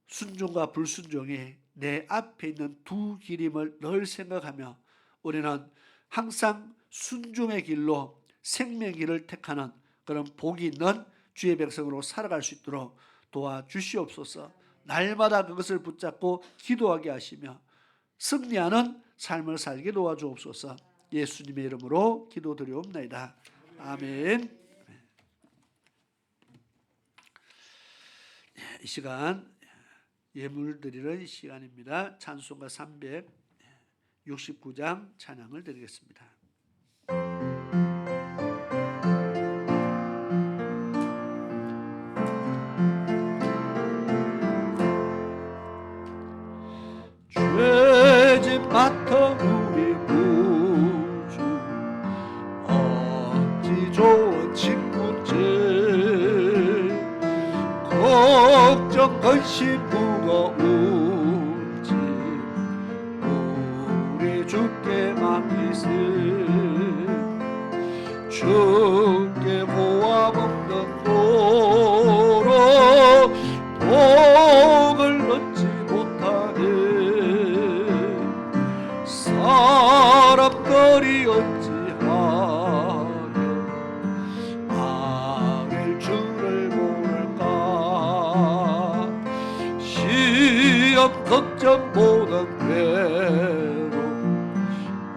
순종과 불순종이 내 앞에 있는 두 길임을 늘 생각하며 우리는 항상 순종의 길로 생명의 길을 택하는 그런 복이 있는 주의 백성으로 살아갈 수 있도록 도와주시옵소서. 날마다 그것을 붙잡고 기도하게 하시며 승리하는 삶을 살게 도와주옵소서. 예수님의 이름으로 기도드리옵나이다. 아멘. 이 시간 예물 드리는 시간입니다. 찬송가 369장 찬양을 드리겠습니다. 죄짐 맡아 우리 구주 어찌 좋은 친구인지 걱정 근심 무거운지 우리 주께 맡기세. 주께 보암 없는 도로 복을 얻지 못하네. 사람들이 어찌하여 아릴 줄을 모를까. 시험 걱정보다 괴로움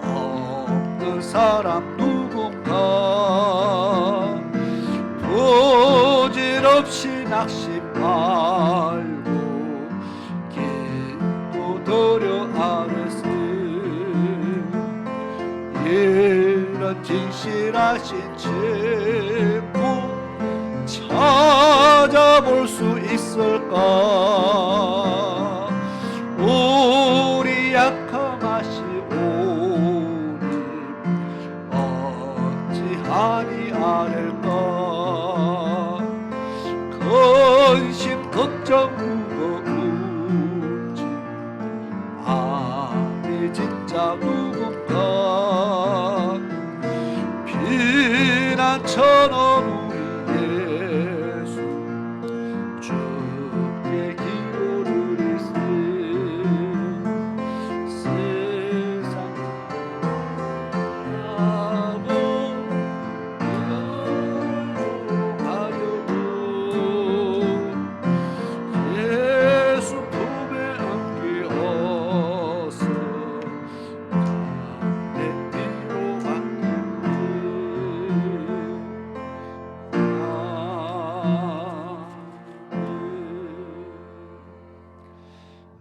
없는 사람 누군가. 부질없이 낙심 말고 기도드려 아뢰세. 이런 진실하신 친구 찾아볼 수 있을까. 우리 약함하시오니 어찌하니 아랠까. 근심 걱정 무거운지 아니 진짜 누군가. 비난처럼 우리 예수 주께 기도드리세. 세상 하고 가려고 예수 품에 안기어서 내 뒤로 맡기네.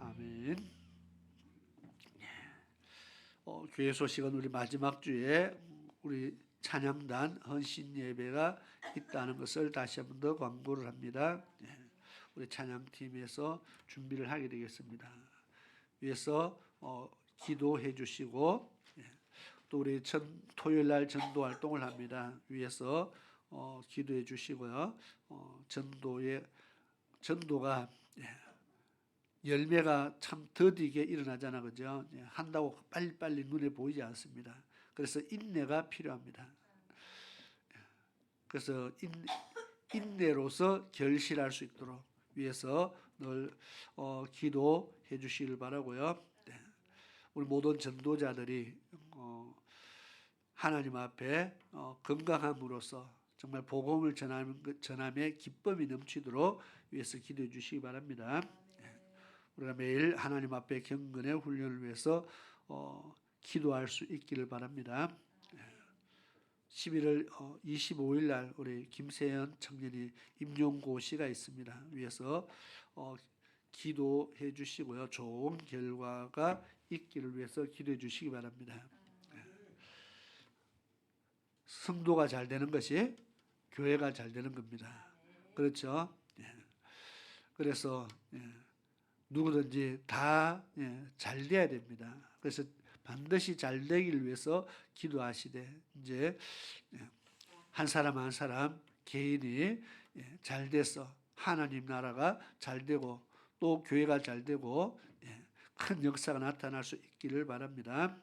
아멘. 교회 소식은 우리 마지막 주에 우리 찬양단 헌신 예배가 있다는 것을 다시 한 번 더 광고를 합니다. 우리 찬양팀에서 준비를 하게 되겠습니다. 위에서 기도해 주시고 또 우리 토요일 날 전도 활동을 합니다. 위에서 기도해 주시고요. 전도가 열매가 참 더디게 일어나잖아, 그죠? 한다고 빨리빨리 눈에 보이지 않습니다. 그래서 인내가 필요합니다. 그래서 인내로서 결실할 수 있도록 위해서 늘 기도해 주시길 바라고요. 우리 모든 전도자들이 하나님 앞에 건강함으로써 정말 복음을 전함의 기쁨이 넘치도록 위해서 기도해 주시기 바랍니다. 우리가 매일 하나님 앞에 경건의 훈련을 위해서 기도할 수 있기를 바랍니다. 11월 25일 날 우리 김세연 청년이 임용고시가 있습니다. 위해서 기도해 주시고요. 좋은 결과가 있기를 위해서 기도해 주시기 바랍니다. 성도가 잘 되는 것이 교회가 잘 되는 겁니다. 그렇죠? 그래서 누구든지 다 잘 돼야 됩니다. 그래서 반드시 잘 되기를 위해서 기도하시되 이제 한 사람 한 사람 개인이 잘 돼서 하나님 나라가 잘 되고 또 교회가 잘 되고 큰 역사가 나타날 수 있기를 바랍니다.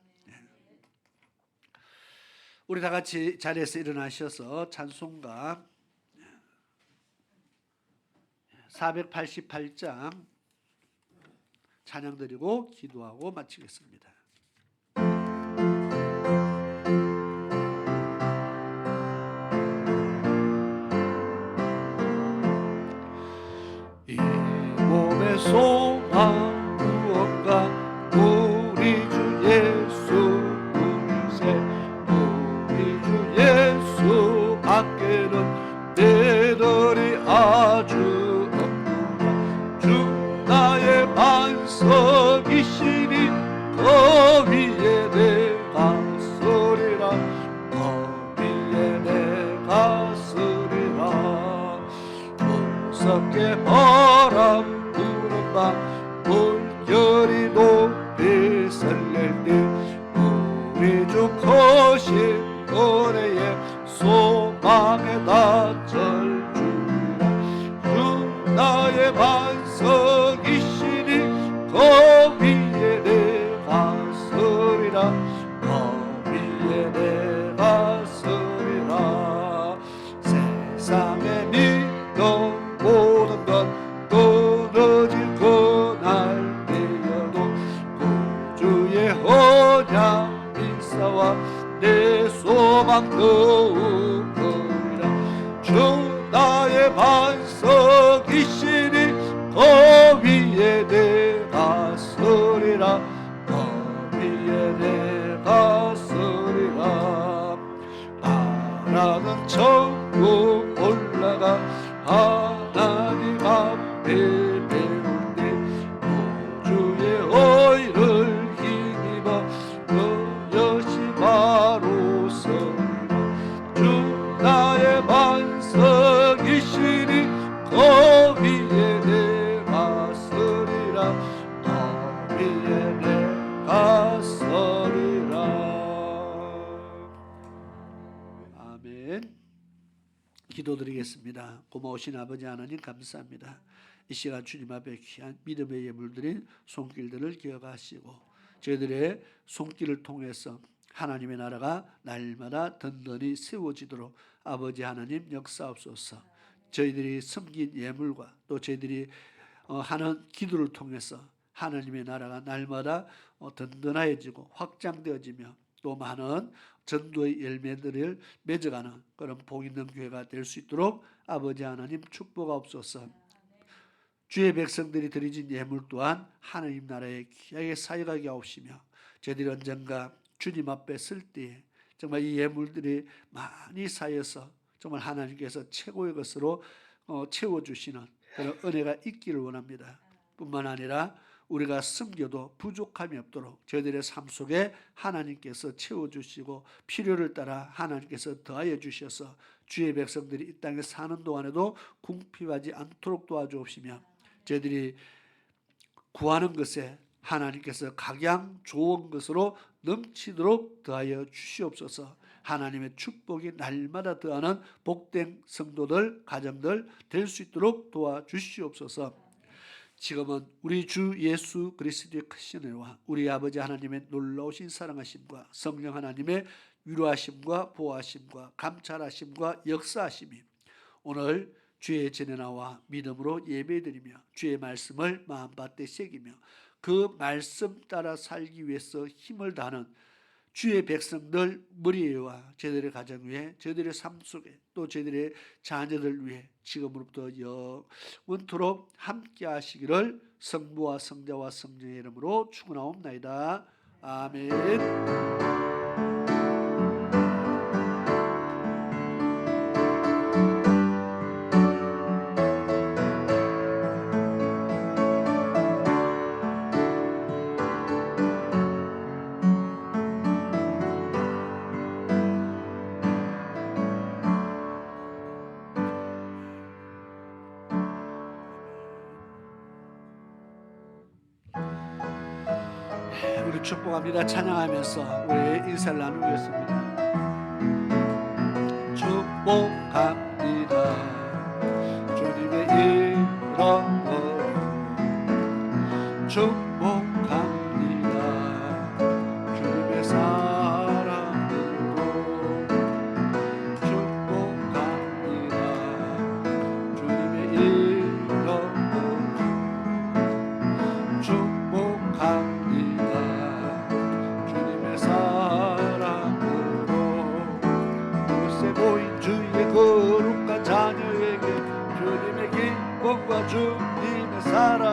우리 다 같이 자리에서 일어나셔서 찬송가 488장 찬양드리고 기도하고 마치겠습니다. 이 몸의 소망 무엇가 우리 주 예수 그리세 우리 주 예수 밖에는 내들이 아주 나의 반석이시니 그 위에 내가 서리라 그 위에 내가 서리라 무섭게 바람 부는 밤 물결이 높이 설렐 때 우리 주 크신 은혜의 소망에다 절주리라 주 나의 반석이시니 그 위에 내가 서리라 그 위에 내가 서리라 세상의 믿음 모든 것 끊어질 그날 되어도 구주의 언약 인사와 내 소망 더욱 크리라 주 나의 반석이시니 그 위에 내가 서리라 그 위에 내가 서리라 바라는 천국 올라가 하나님 앞에 배울 때 구주의 의를 힘입어 그것이 바로 서리라 주 나의 반석이시니 그 위에 내가 서리라 그 위에 내가 서리라. 아멘. 기도드리겠습니다. 고마우신 아버지 하나님 감사합니다. 이 시간 주님 앞에 귀한 믿음의 예물들인 손길들을 기억하시고 저희들의 손길을 통해서 하나님의 나라가 날마다 든든히 세워지도록 아버지 하나님 역사옵소서. 저희들이 섬긴 예물과 또 저희들이 하는 기도를 통해서 하나님의 나라가 날마다 든든해지고 확장되어지며 또 많은 전도의 열매들을 맺어가는 그런 복 있는 교회가 될 수 있도록 아버지 하나님 축복하옵소서. 주의 백성들이 드리진 예물 또한 하나님 나라에 귀하게 사역하게 하옵시며 저희들이 언젠가 주님 앞에 쓸 때에 정말 이 예물들이 많이 쌓여서 정말 하나님께서 최고의 것으로 채워주시는 그런 은혜가 있기를 원합니다. 뿐만 아니라 우리가 섬겨도 부족함이 없도록 저희들의 삶 속에 하나님께서 채워주시고 필요를 따라 하나님께서 더하여 주셔서 주의 백성들이 이 땅에 사는 동안에도 궁핍하지 않도록 도와주옵시며 저희들이 구하는 것에 하나님께서 각양 좋은 것으로 넘치도록 더하여 주시옵소서. 하나님의 축복이 날마다 더하는 복된 성도들, 가정들 될 수 있도록 도와주시옵소서. 지금은 우리 주 예수 그리스도의 크신 은혜와 우리 아버지 하나님의 놀라우신 사랑하심과 성령 하나님의 위로하심과 보호하심과 감찰하심과 역사하심이 오늘 주의 전에 나와 믿음으로 예배드리며 주의 말씀을 마음밭에 새기며 그 말씀 따라 살기 위해서 힘을 다하는 주의 백성들 머리에와 저희들의 가정 위에 저희들의 삶 속에 또 저희들의 자녀들 위해 지금으로부터 영원토록 함께 하시기를 성부와 성자와 성령의 이름으로 축원하옵나이다. 아멘. 우리 축복합니다. 찬양하면서 우리 인사를 나누겠습니다. 축복합니다. 주님의 이름으로 축복합니다. 주님의 사랑으로 축복합니다. 주님의 이름으로 축복합니다. 주님의 사랑으로 그곳에 모인 주의 거룩한 자녀에게 주님의 기쁨과 주님의 사랑